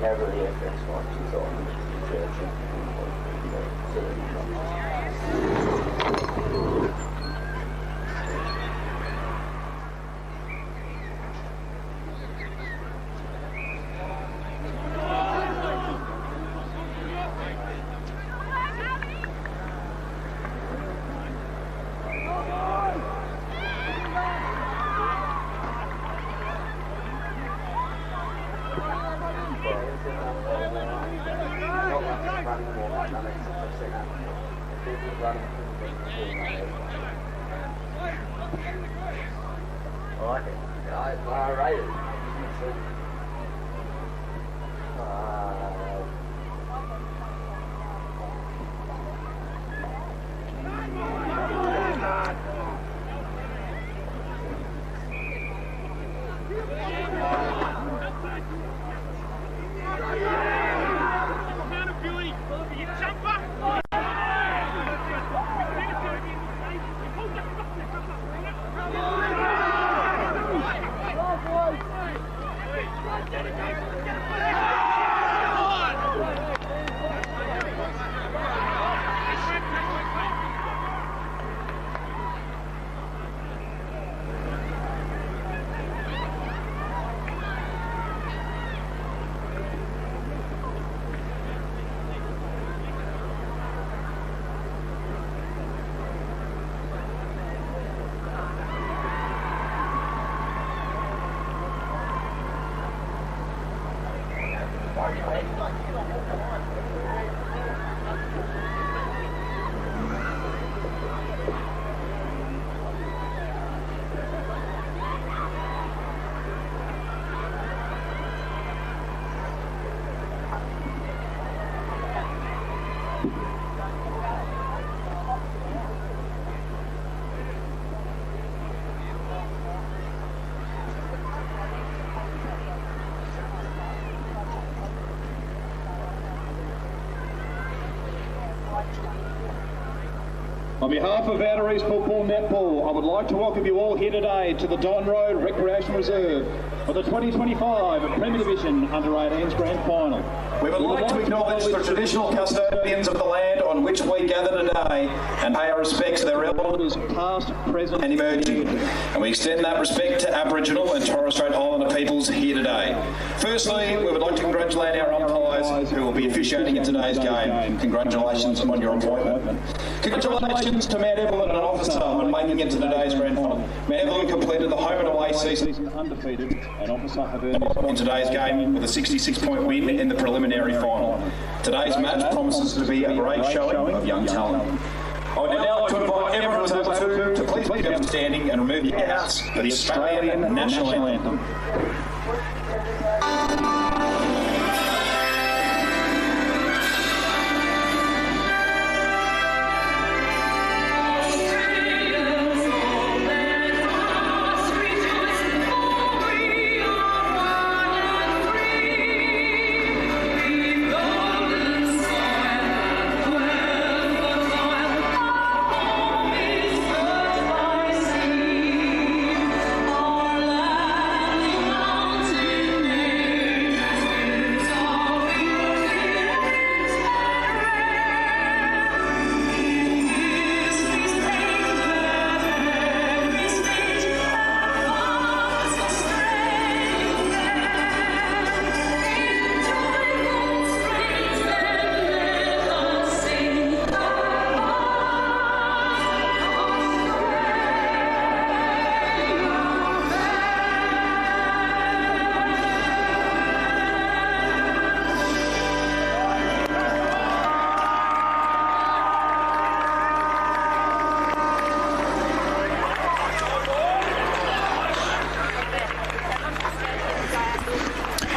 Evelyn watches on church. On behalf of Outer East Football Netball, I would like to welcome you all here today to the Don Road Recreation Reserve for the 2025 Premier Division Under-18s Grand Final. We would like to acknowledge the traditional custodians of the land on which we gather today and pay our respects to their elders, past, present and emerging. And we extend that respect to Aboriginal and Torres Strait Islander peoples here today. Firstly, we would like to congratulate our umpires who will be officiating in today's game. Congratulations on your appointment. Congratulations to Mount Evelyn and officer on making it to today's grand final. Mount Evelyn completed the home and away season undefeated, and officer have in today's game with a 66-point win in the preliminary final. Today's match promises to be a great showing of young talent. I would now like to invite everyone who's able to please be standing and remove your hats for the Australian National Anthem.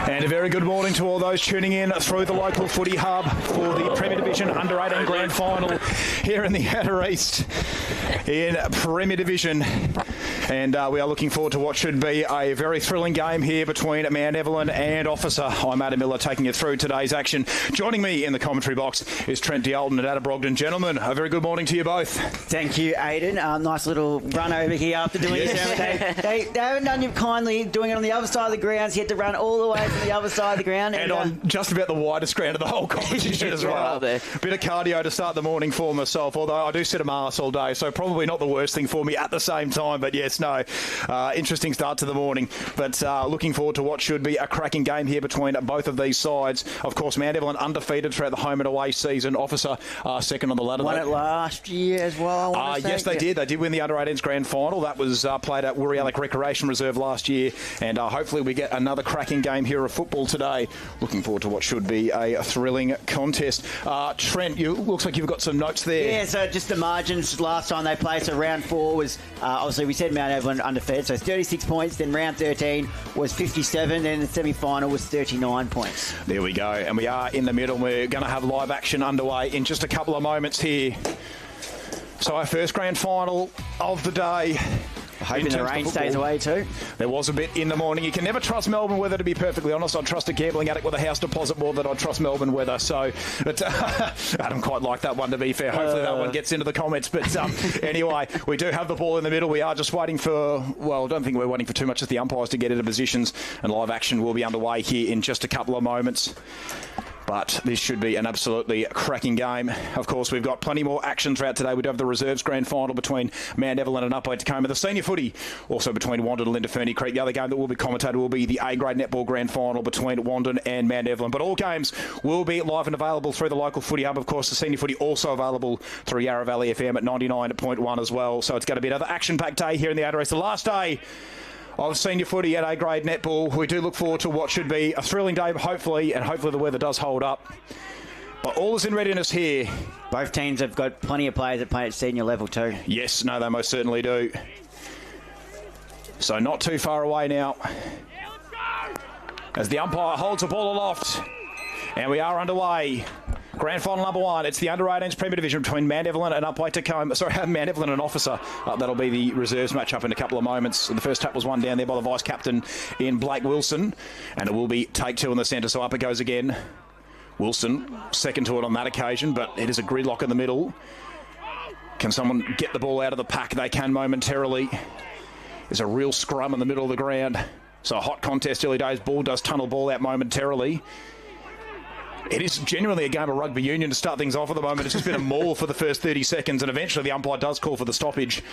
And a very good morning to all those tuning in through the local footy hub for the Premier Division Under-18 Grand Final here in the Outer East in Premier Division. And we are looking forward to what should be a very thrilling game here between Mount Evelyn and Officer. I'm Adam Miller taking you through today's action. Joining me in the commentary box is Trent D'Alton and Adam Brogdon. Gentlemen, a very good morning to you both. Thank you, Aidan. Nice little run over here after doing it. They haven't done you kindly doing it on the other side of the grounds. You had to run all the way from the other side of the ground. And on just about the widest ground of the whole competition as well. Bit of cardio to start the morning for myself, although I do sit a arse all day, so probably not the worst thing for me at the same time. But yes, no, interesting start to the morning. But looking forward to what should be a cracking game here between both of these sides. Of course, Mount Evelyn undefeated throughout the home and away season. Officer second on the ladder. Won it last year as well, I want to say. Yes, they did. They did win the Under-18s Grand Final. That was played at Woorialloc Recreation Reserve last year. And hopefully we get another cracking game here of football today. Looking forward to what should be a thrilling contest. Trent, looks like you've got some notes there. Yeah, so just the margins last time they played. So round 4 was, obviously we said Mount Evelyn undefeated, so 36 points. Then round 13 was 57. Then the semi-final was 39 points. There we go. And we are in the middle. We're going to have live action underway in just a couple of moments here. So our first grand final of the day. Hoping the rain stays away too. There was a bit in the morning. You can never trust Melbourne weather, to be perfectly honest. I'd trust a gambling addict with a house deposit more than I'd trust Melbourne weather. So, but Adam quite liked that one, to be fair. Hopefully that one gets into the comments. But anyway, we do have the ball in the middle. We are just waiting for, well, I don't think we're waiting for too much as the umpires to get into positions. And live action will be underway here in just a couple of moments. But this should be an absolutely cracking game. Of course, we've got plenty more action throughout today. We do have the reserves grand final between Mount Evelyn and Upwey Tacoma. The senior footy also between Wandon and Linda-Fernie Creek. The other game that will be commentated will be the A-grade netball grand final between Wandon and Mount Evelyn. But all games will be live and available through the local footy hub. Of course, the senior footy also available through Yarra Valley FM at 99.1 as well. So it's going to be another action-packed day here in the Outer East. The last day of senior footy at A-grade netball. We do look forward to what should be a thrilling day, hopefully, and hopefully the weather does hold up. But all is in readiness here. Both teams have got plenty of players that play at senior level too. Yes, no, they most certainly do. So not too far away now. As the umpire holds the ball aloft. And we are underway. Grand final number 1. It's the Under-18s Premier Division between Mount Evelyn and Upwey Tacoma. Sorry, Mount Evelyn and Officer. That'll be the reserves match up in a couple of moments. The first tap was won down there by the vice captain in Blake Wilson. And it will be take 2 in the centre, so up it goes again. Wilson, second to it on that occasion, but it is a gridlock in the middle. Can someone get the ball out of the pack? They can momentarily. There's a real scrum in the middle of the ground. So a hot contest early days. Ball does tunnel ball out momentarily. It is genuinely a game of rugby union to start things off at the moment. It's just been a maul for the first 30 seconds, and eventually the umpire does call for the stoppage.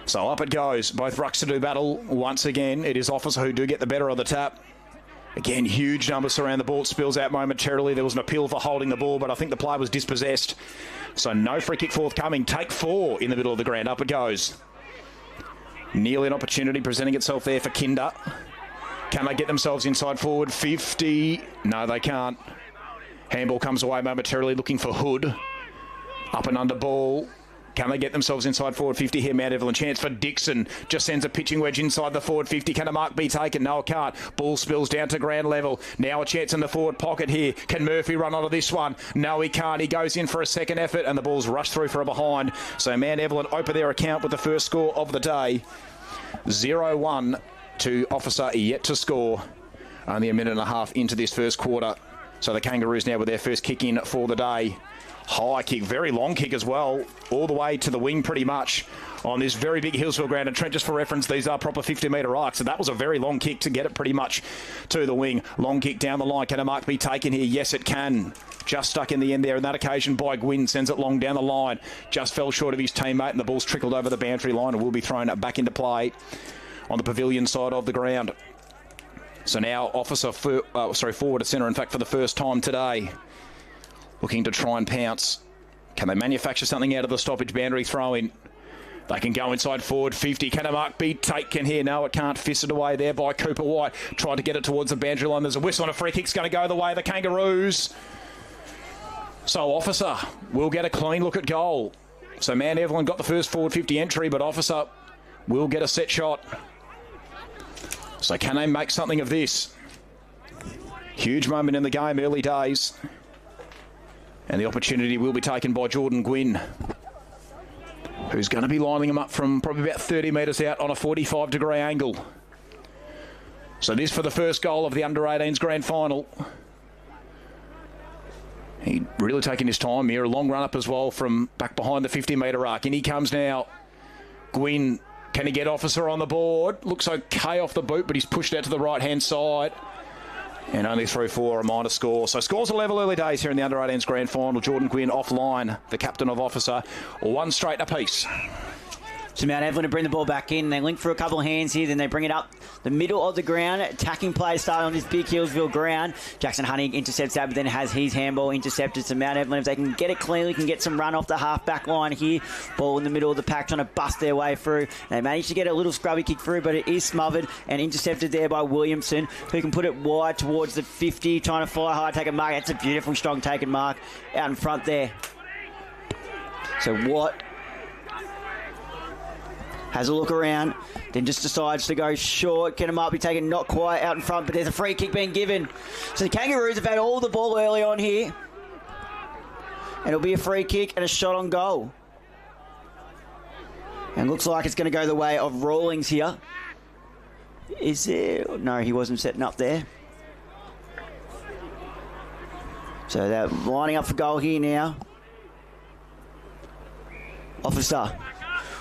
So up it goes. Both rucks to do battle once again. It is Officer who do get the better of the tap. Again, huge numbers surround the ball. It spills out momentarily. There was an appeal for holding the ball, but I think the player was dispossessed. So no free kick forthcoming. Take 4 in the middle of the ground. Up it goes. Nearly an opportunity presenting itself there for Kinder. Can they get themselves inside forward? 50. No, they can't. Handball comes away momentarily, looking for Hood. Up and under ball. Can they get themselves inside forward 50 here? Mount Evelyn chance for Dixon. Just sends a pitching wedge inside the forward 50. Can a mark be taken? No, it can't. Ball spills down to ground level. Now a chance in the forward pocket here. Can Murphy run onto this one? No, he can't. He goes in for a second effort and the ball's rushed through for a behind. So Mount Evelyn open their account with the first score of the day. 0-1 to Officer yet to score. Only a minute and a half into this first quarter. So the Kangaroos now with their first kick in for the day. High kick, very long kick as well, all the way to the wing pretty much on this very big Hillsville ground. And Trent, just for reference, these are proper 50-metre arcs, so that was a very long kick to get it pretty much to the wing. Long kick down the line. Can a mark be taken here? Yes, it can. Just stuck in the end there. In that occasion, by Gwynn sends it long down the line. Just fell short of his teammate, and the ball's trickled over the boundary line and will be thrown back into play on the pavilion side of the ground. So now Officer, forward to centre, in fact, for the first time today. Looking to try and pounce. Can they manufacture something out of the stoppage boundary throw-in? They can go inside forward 50. Can a mark be taken here? No, it can't. Fisted away there by Cooper White. Tried to get it towards the boundary line. There's a whistle and a free kick's going to go the way of the Kangaroos. So Officer will get a clean look at goal. So Mount Evelyn got the first forward 50 entry, but Officer will get a set shot. So can they make something of this? Huge moment in the game, early days. And the opportunity will be taken by Jordan Gwynn. who's going to be lining them up from probably about 30 metres out on a 45-degree angle. So this for the first goal of the under-18s grand final. He really taking his time here. A long run up as well from back behind the 50-metre arc. In he comes now. Gwyn, can he get Officer on the board? Looks okay off the boot, but he's pushed out to the right-hand side. And only through 4, a minor score. So scores are level early days here in the under-18s grand final. Jordan Gwyn offline, the captain of Officer. 1 straight apiece. So Mount Evelyn to bring the ball back in. They link for a couple of hands here, then they bring it up the middle of the ground. Attacking play starting on this big Hillsville ground. Jackson Honey intercepts that, but then has his handball intercepted. So Mount Evelyn, if they can get it cleanly, can get some run off the half-back line here. Ball in the middle of the pack, trying to bust their way through. They managed to get a little scrubby kick through, but it is smothered and intercepted there by Williamson, who can put it wide towards the 50, trying to fly high, take a mark. That's a beautiful, strong take and mark out in front there. So Watt has a look around, then just decides to go short. Kenner be taken not quite out in front, but there's a free kick being given. So the Kangaroos have had all the ball early on here. And it'll be a free kick and a shot on goal. And looks like it's going to go the way of Rawlings here. Is there... No, he wasn't setting up there. So they're lining up for goal here now. Officer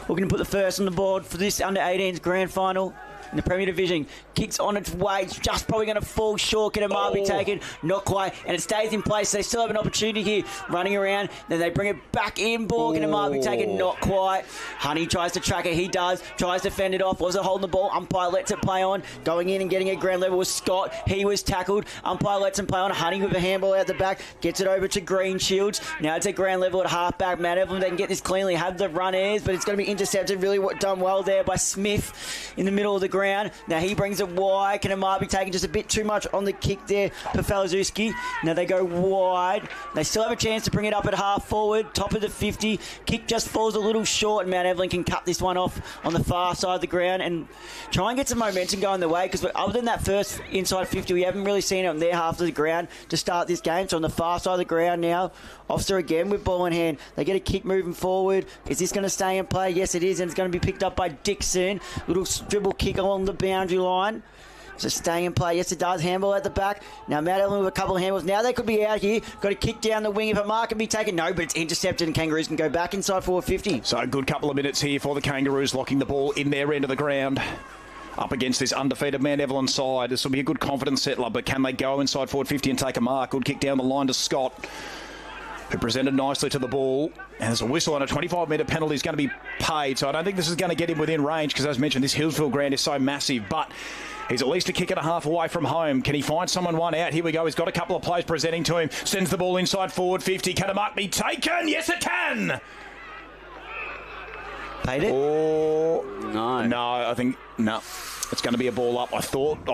looking to put the first on the board for this under-18s grand final in the Premier Division. Kicks on its way. It's just probably going to fall short. Can it be taken? Not quite. And it stays in place. They still have an opportunity here. Running around. Then they bring it back in. Ball. Can it be taken? Not quite. Honey tries to track it. He does. Tries to fend it off. Wasn't holding the ball. Umpire lets it play on. Going in and getting it ground level was Scott. He was tackled. Umpire lets him play on. Honey with a handball out the back. Gets it over to Green Shields. Now it's at ground level at half-back. Mount Evelyn, they can get this cleanly. Have the runners, but it's going to be intercepted. Really done well there by Smith in the middle of the ground. Now he brings it wide. Can it be taken just a bit too much on the kick there for Falazewski. Now they go wide. They still have a chance to bring it up at half forward. Top of the 50. Kick just falls a little short, and Mount Evelyn can cut this one off on the far side of the ground and try and get some momentum going their way, because other than that first inside 50, we haven't really seen it on their half of the ground to start this game. So on the far side of the ground now, Officer again with ball in hand. They get a kick moving forward. Is this going to stay in play? Yes, it is, and it's going to be picked up by Dixon. Little dribble kick along the boundary line. So staying in play. Yes, it does. Handball at the back. Now Mount Evelyn with a couple of handballs. Now they could be out here. Got a kick down the wing. If a mark can be taken, no, but it's intercepted and Kangaroos can go back inside 450. So a good couple of minutes here for the Kangaroos, locking the ball in their end of the ground. Up against this undefeated Mount Evelyn side. This will be a good confidence settler, but can they go inside forward 50 and take a mark? Good kick down the line to Scott, who presented nicely to the ball. And there's a whistle on a 25-metre penalty is going to be paid. So I don't think this is going to get him within range, because as mentioned, this Hillsville ground is so massive. But he's at least a kick and a half away from home. Can he find someone one out? Here we go. He's got a couple of players presenting to him. Sends the ball inside forward 50. Can a mark be taken? Yes, it can. Paid it? Oh, no. I think, no. It's going to be a ball up. I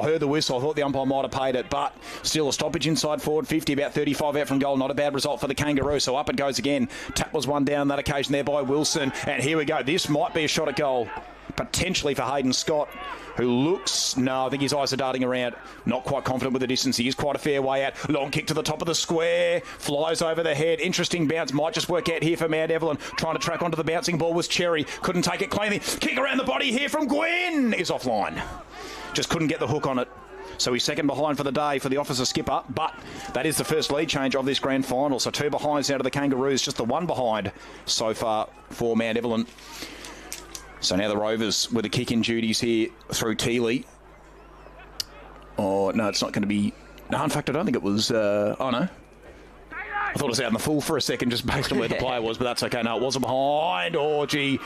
heard the whistle. I thought the umpire might have paid it, but still a stoppage inside forward 50, about 35 out from goal. Not a bad result for the Kangaroos. So up it goes again. Tap was one down that occasion there by Wilson. And here we go. This might be a shot at goal, potentially for Hayden Scott, who looks... No, I think his eyes are darting around. Not quite confident with the distance. He is quite a fair way out. Long kick to the top of the square. Flies over the head. Interesting bounce. Might just work out here for Mount Evelyn. Trying to track onto the bouncing ball was Cherry. Couldn't take it cleanly. Kick around the body here from Gwyn. Is offline. Just couldn't get the hook on it. So he's second behind for the day for the Officer skipper. But that is the first lead change of this grand final. So 2 behinds out of the Kangaroos. Just the 1 behind so far for Mount Evelyn. So now the Rovers with the kick-in duties here through Teeley. Oh, no, it's not going to be... No, in fact, I don't think it was... oh, no. I thought it was out in the full for a second just based on where the player was, but that's okay. No, it wasn't behind. Oh, gee.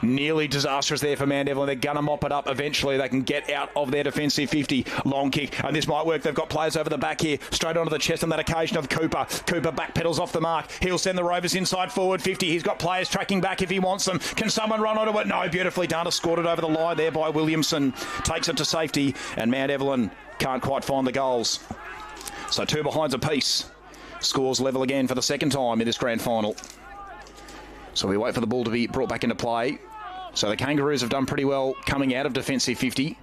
Nearly disastrous there for Mount Evelyn. They're going to mop it up eventually. They can get out of their defensive 50. Long kick. And this might work. They've got players over the back here. Straight onto the chest on that occasion of Cooper. Cooper backpedals off the mark. He'll send the Rovers inside forward 50. He's got players tracking back if he wants them. Can someone run onto it? No, beautifully done. Scored it over the line there by Williamson. Takes it to safety. And Mount Evelyn can't quite find the goals. So 2 behinds apiece. Scores level again for the second time in this grand final. So we wait for the ball to be brought back into play. So the Kangaroos have done pretty well coming out of defensive 50.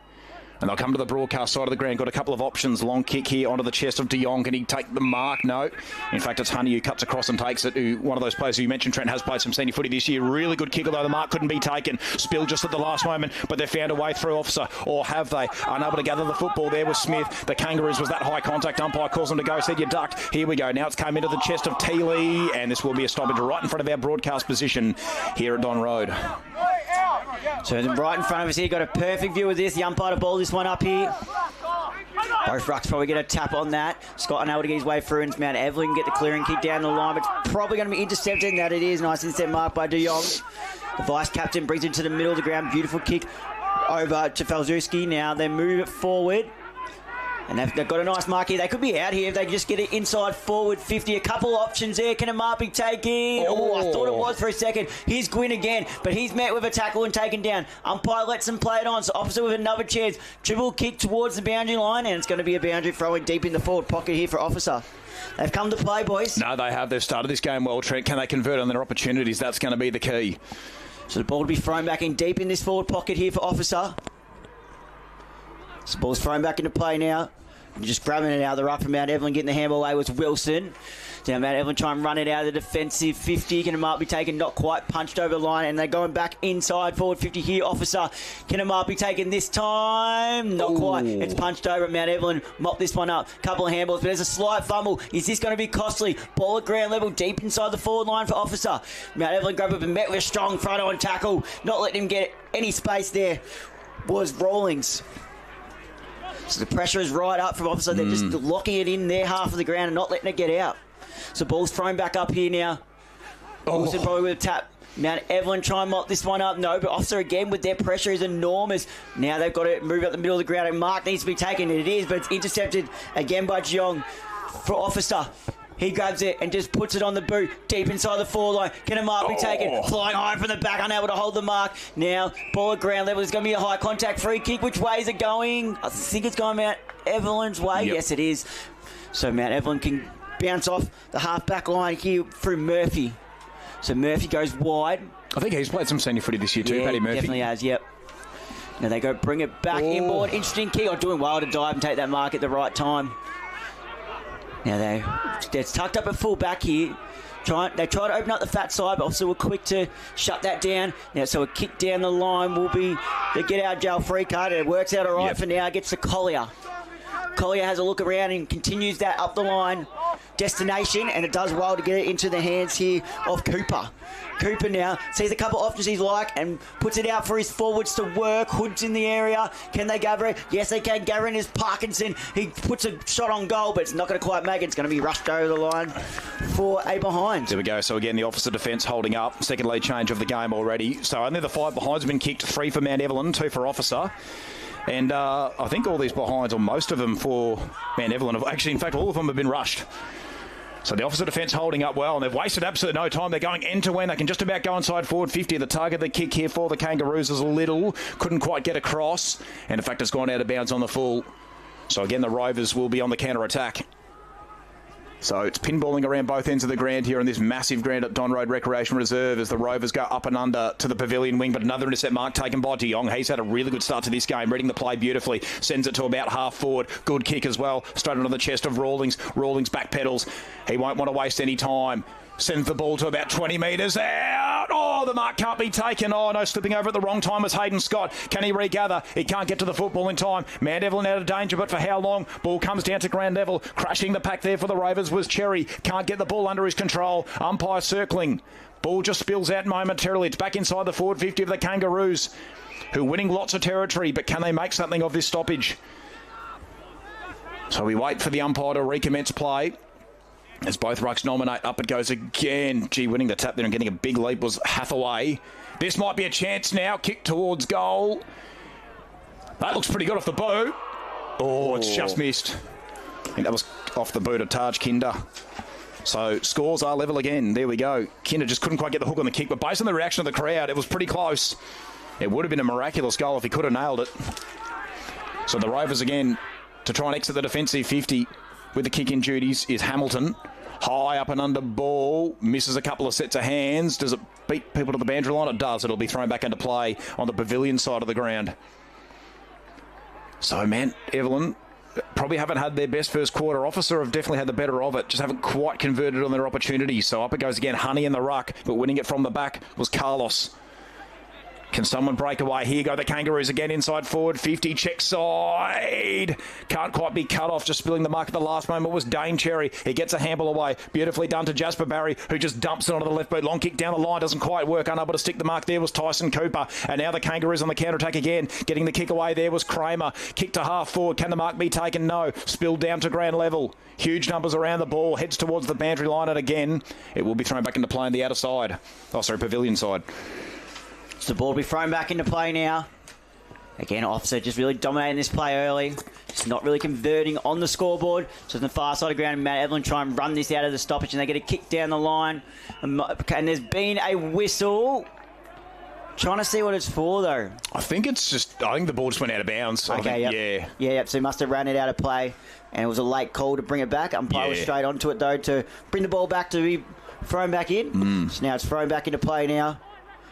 And they'll come to the broadcast side of the ground. Got a couple of options. Long kick here onto the chest of De Jong. Can he take the mark? No. In fact, it's Honey who cuts across and takes it. One of those players who you mentioned, Trent, has played some senior footy this year. Really good kick, although the mark couldn't be taken. Spill just at the last moment, but they found a way through, officer. Or have they? Unable to gather the football there with Smith. The Kangaroos was that high contact. Umpire calls them to go. Said you ducked. Here we go. Now it's come into the chest of Teely, and this will be a stoppage right in front of our broadcast position here at Don Road. So right in front of us here, got a perfect view of this. The umpire to ball this one up here. Both rucks probably get a tap on that. Scott unable to get his way through, and Mount Evelyn can get the clearing kick down the line. It's probably going to be intercepted, and that it is. Nice intercept mark by De Jong. The vice captain brings it to the middle of the ground. Beautiful kick over to Falzewski. Now they move it forward. And they've got a nice mark here. They could be out here if they just get it inside forward 50. A couple options there. Can a mark be taken? Oh, I thought it was for a second. Here's Gwyn again, but he's met with a tackle and taken down. Umpire lets him play it on. So opposite with another chance. Dribble kick towards the boundary line, and it's going to be a boundary throwing deep in the forward pocket here for Officer. They've come to play, boys. No, they have. They've started this game well, Trent. Can they convert on their opportunities? That's going to be the key. So the ball will be thrown back in deep in this forward pocket here for Officer. So the ball's thrown back into play now. Just grabbing it out of the ruck from Mount Evelyn, getting the handball away was Wilson. Now Mount Evelyn trying to run it out of the defensive 50. Can a mark be taken? Not quite. Punched over the line, and they're going back inside forward 50 here. Officer, can a mark be taken this time? Not quite. It's punched over. Mount Evelyn mop this one up. Couple of handballs, but there's a slight fumble. Is this going to be costly? Ball at ground level, deep inside the forward line for Officer. Mount Evelyn grabbed up and met with a strong front-on tackle. Not letting him get any space there was Rawlings. So the pressure is right up from Officer. They're just locking it in their half of the ground and not letting it get out. So ball's thrown back up here now. Wilson probably with a tap. Mount Evelyn try and mop this one up. No, but Officer again with their pressure is enormous. Now they've got to move up the middle of the ground, and mark needs to be taken. It is, but it's intercepted again by Jeong for Officer. He grabs it and just puts it on the boot deep inside the forward line. Can a mark be taken? Flying high from the back, unable to hold the mark. Now, ball at ground level. There's going to be a high contact free kick. Which way is it going? I think it's going Mount Evelyn's way. Yes, it is. So Mount Evelyn can bounce off the half-back line here through Murphy. So Murphy goes wide. I think he's played some senior footy this year too, Paddy Murphy. Definitely has, yep. Now they go bring it back inboard. Interesting kick. Or doing well to dive and take that mark at the right time. Now they're tucked up at full back here. They try to open up the fat side, but also we're quick to shut that down. Now, so a kick down the line will be the get out of jail free card. It works out all right for now. Gets to Collier. Collier has a look around and continues that up the line destination, and it does well to get it into the hands here of Cooper. Cooper now sees a couple of options he's like and puts it out for his forwards to work. Hood's in the area. Can they gather it? Yes, they can. Gavin is Parkinson. He puts a shot on goal, but it's not going to quite make it. It's going to be rushed over the line for a behind. There we go. So again, the Officer defence holding up. Second lead change of the game already. So only the 5 behinds have been kicked. 3 for Mount Evelyn, 2 for Officer. And I think all these behinds, or most of them for Mount Evelyn, have actually, in fact, all of them have been rushed. So the Officer defence holding up well, and they've wasted absolutely no time. They're going end to end. They can just about go inside forward 50. The target, the kick here for the Kangaroos is a little. Couldn't quite get across. And in fact, it's gone out of bounds on the full. So again, the Rovers will be on the counter-attack. So it's pinballing around both ends of the ground here on this massive ground at Don Road Recreation Reserve as the Rovers go up and under to the pavilion wing, but another intercept mark taken by De Jong. He's had a really good start to this game, reading the play beautifully, sends it to about half forward. Good kick as well, straight onto the chest of Rawlings. Rawlings back pedals. He won't want to waste any time. Sends the ball to about 20 metres out. Oh, the mark can't be taken. Oh, no, slipping over at the wrong time was Hayden Scott. Can he regather? He can't get to the football in time. Mount Evelyn out of danger, but for how long? Ball comes down to ground level. Crashing the pack there for the Rovers was Cherry. Can't get the ball under his control. Umpire circling. Ball just spills out momentarily. It's back inside the forward 50 of the Kangaroos, who are winning lots of territory, but can they make something of this stoppage? So we wait for the umpire to recommence play. As both rucks nominate, up it goes again. Gee, winning the tap there and getting a big leap was Hathaway. This might be a chance now. Kick towards goal. That looks pretty good off the boot. Oh, it's just missed. I think that was off the boot of Taj Kinder. So scores are level again. There we go. Kinder just couldn't quite get the hook on the kick, but based on the reaction of the crowd, it was pretty close. It would have been a miraculous goal if he could have nailed it. So the Rovers again to try and exit the defensive 50 with the kick-in duties is Hamilton. High up and under ball. Misses a couple of sets of hands. Does it beat people to the boundary line? It does. It'll be thrown back into play on the pavilion side of the ground. So, man, Evelyn probably haven't had their best first quarter. Officer have definitely had the better of it, just haven't quite converted on their opportunities. So up it goes again, Honey in the ruck, but winning it from the back was Carlos. Can someone break away? Here go the Kangaroos again, inside forward, 50, check side. Can't quite be cut off, just spilling the mark at the last moment was Dane Cherry. He gets a handball away, beautifully done to Jasper Barry, who just dumps it onto the left boot. Long kick down the line, doesn't quite work, unable to stick the mark there was Tyson Cooper. And now the Kangaroos on the counter-attack again. Getting the kick away there was Kramer. Kick to half forward, can the mark be taken? No. Spilled down to ground level. Huge numbers around the ball, heads towards the boundary line, and again, it will be thrown back into play on the outer side. Oh, sorry, pavilion side. So the ball will be thrown back into play now. Again, Officer just really dominating this play early. Just not really converting on the scoreboard. So on the far side of the ground, Matt Evelyn try and run this out of the stoppage, and they get a kick down the line. And there's been a whistle. Trying to see what it's for, though. I think the ball just went out of bounds. Okay, yeah. So he must have ran it out of play, and it was a late call to bring it back. Umpire was straight onto it, though, to bring the ball back to be thrown back in. So now it's thrown back into play now.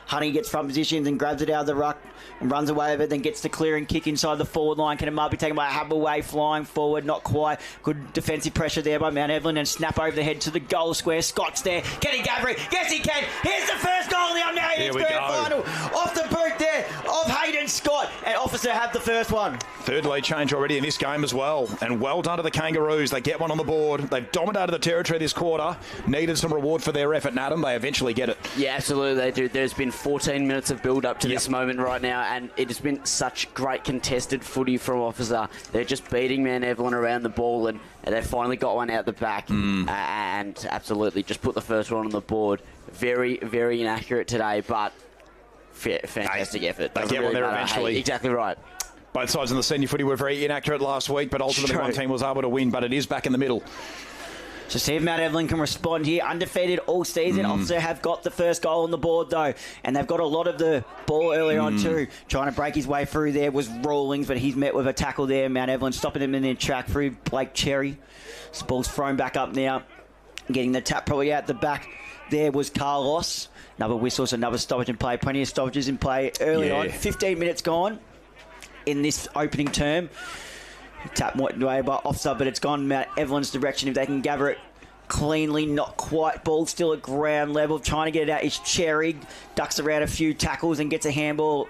Honey gets front positions and grabs it out of the ruck and runs away with it, then gets the clearing kick inside the forward line. Can it might be taken by Habaway, flying forward, not quite. Good defensive pressure there by Mount Evelyn, and snap over the head to the goal square. Scott's there. Can he Gabry? Yes, he can. Here's the first goal of the under-18s grand final. Off the boot there of Hayden Scott, and Officer have the first one. Third lead change already in this game as well, and well done to the Kangaroos. They get one on the board. They've dominated the territory this quarter. Needed some reward for their effort, and Adam, they eventually get it. Yeah, absolutely they do. There's been 14 minutes of build-up to this moment right now, and it has been such great contested footy from Officer. They're just beating Mount Evelyn around the ball, and they've finally got one out the back, and absolutely just put the first one on the board. Very, very inaccurate today, but fantastic effort. They get one there eventually. Hey, exactly right. Both sides in the senior footy were very inaccurate last week, but ultimately one team was able to win, but it is back in the middle. So see if Mount Evelyn can respond here. Undefeated all season. Officer have got the first goal on the board, though. And they've got a lot of the ball earlier on, too. Trying to break his way through there was Rawlings, but he's met with a tackle there. Mount Evelyn stopping him in their track through Blake Cherry. This ball's thrown back up now. Getting the tap probably out the back there was Carlos. Another whistle, so another stoppage in play. Plenty of stoppages in play early on. 15 minutes gone in this opening term. Tap away by Officer, but it's gone Mount Evelyn's direction. If they can gather it cleanly, not quite. Ball still at ground level. Trying to get it out is Cherry. Ducks around a few tackles and gets a handball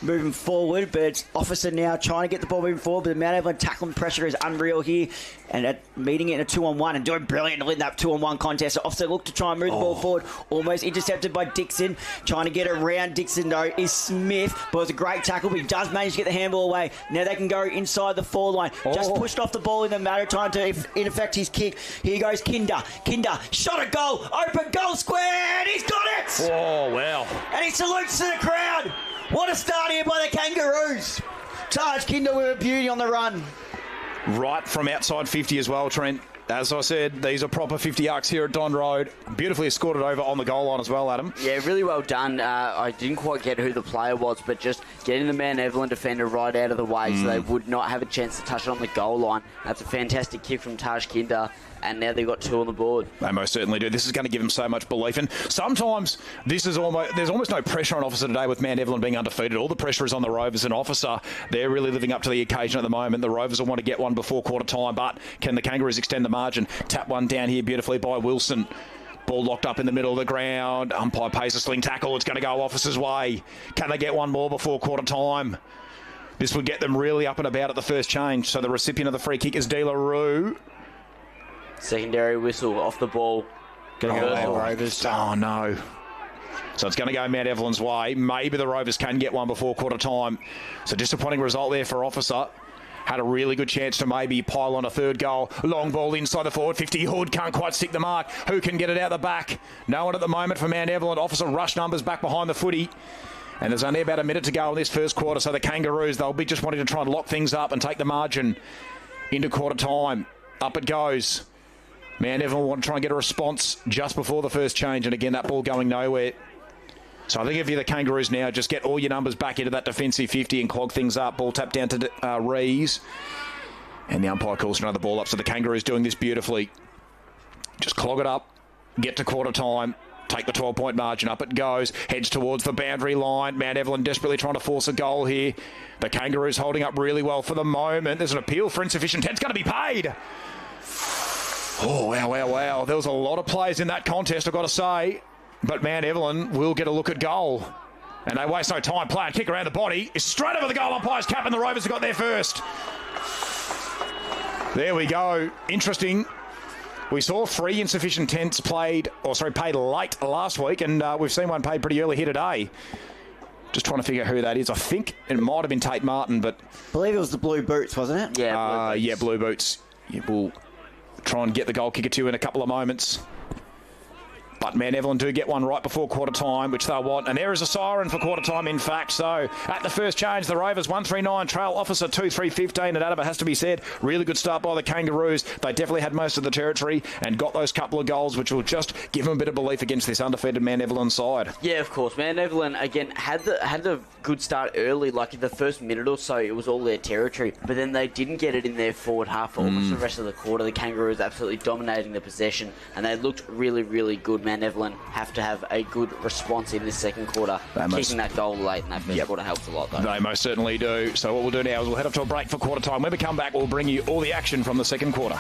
moving forward, but it's Officer now trying to get the ball moving forward, but the Mount Evelyn tackling pressure is unreal here, and meeting it in a 2-on-1 and doing brilliantly in that 2-on-1 contest. So Officer looked to try and move the ball forward, almost intercepted by Dixon. Trying to get around Dixon, though, is Smith, but it was a great tackle, but he does manage to get the handball away. Now they can go inside the forward line. Just pushed off the ball in the matter of time to, in effect, his kick. Here goes Kinder. Kinder, shot a goal, open goal square, and he's got it! Oh, wow. And he salutes to the crowd. What a start here by the Kangaroos. Taj Kinder with a beauty on the run. Right from outside 50 as well, Trent. As I said, these are proper 50 arcs here at Don Road. Beautifully escorted over on the goal line as well, Adam. Yeah, really well done. I didn't quite get who the player was, but just getting the Mount Evelyn defender right out of the way so they would not have a chance to touch it on the goal line. That's a fantastic kick from Taj Kinder, and now they've got two on the board. They most certainly do. This is going to give them so much belief. And sometimes there's almost no pressure on Officer today with Mount Evelyn being undefeated. All the pressure is on the Rovers and Officer. They're really living up to the occasion at the moment. The Rovers will want to get one before quarter time, but can the Kangaroos extend the margin? Tap one down here beautifully by Wilson. Ball locked up in the middle of the ground. Umpire pays a sling tackle. It's going to go Officer's way. Can they get one more before quarter time? This would get them really up and about at the first change. So the recipient of the free kick is De La Rue. Secondary whistle off the ball. Oh no. So it's going to go Mount Evelyn's way. Maybe the Rovers can get one before quarter time. So disappointing result there for Officer. Had a really good chance to maybe pile on a third goal. Long ball inside the forward 50. Hood can't quite stick the mark. Who can get it out the back? No one at the moment for Mount Evelyn. Officer rush numbers back behind the footy. And there's only about a minute to go in this first quarter. So the Kangaroos, they'll be just wanting to try and lock things up and take the margin into quarter time. Up it goes. Mount Evelyn want to try and get a response just before the first change. And again, that ball going nowhere. So I think if you're the Kangaroos now, just get all your numbers back into that defensive 50 and clog things up. Ball tapped down to Rees. And the umpire calls for another ball up. So the Kangaroos doing this beautifully. Just clog it up. Get to quarter time. take the 12-point margin. Up it goes, heads towards the boundary line. Mount Evelyn desperately trying to force a goal here. The Kangaroos holding up really well for the moment. There's an appeal for insufficient 10. It's going to be paid. Oh, wow, wow, wow. There was a lot of players in that contest, I've got to say. But Mount Evelyn will get a look at goal. And they waste no time. Play and kick around the body. It's straight over the goal umpire's cap, and the Rovers have got there first. There we go. Interesting. We saw 3 insufficient 10s paid late last week, and we've seen one paid pretty early here today. Just trying to figure out who that is. I think it might have been Tate Martin, but... I believe it was the Blue Boots, wasn't it? Yeah, Blue Boots. Yeah, Blue Boots. Yeah, we'll try and get the goal kicker to you in a couple of moments. But Mount Evelyn do get one right before quarter time, which they'll want. And there is a siren for quarter time, in fact. So at the first change, the Rovers 139, trail officer 2-3-15. And Adam, it has to be said, really good start by the Kangaroos. They definitely had most of the territory and got those couple of goals, which will just give them a bit of belief against this undefeated Mount Evelyn side. Yeah, of course. Mount Evelyn, again, had the good start early. Like in the first minute or so, it was all their territory. But then they didn't get it in their forward half for almost the rest of the quarter. The Kangaroos absolutely dominating the possession. And they looked really, really good. Mount Evelyn have to have a good response in this second quarter. Kicking that goal late in that first quarter helps a lot, though. They most certainly do. So what we'll do now is we'll head up to a break for quarter time. When we come back, we'll bring you all the action from the second quarter.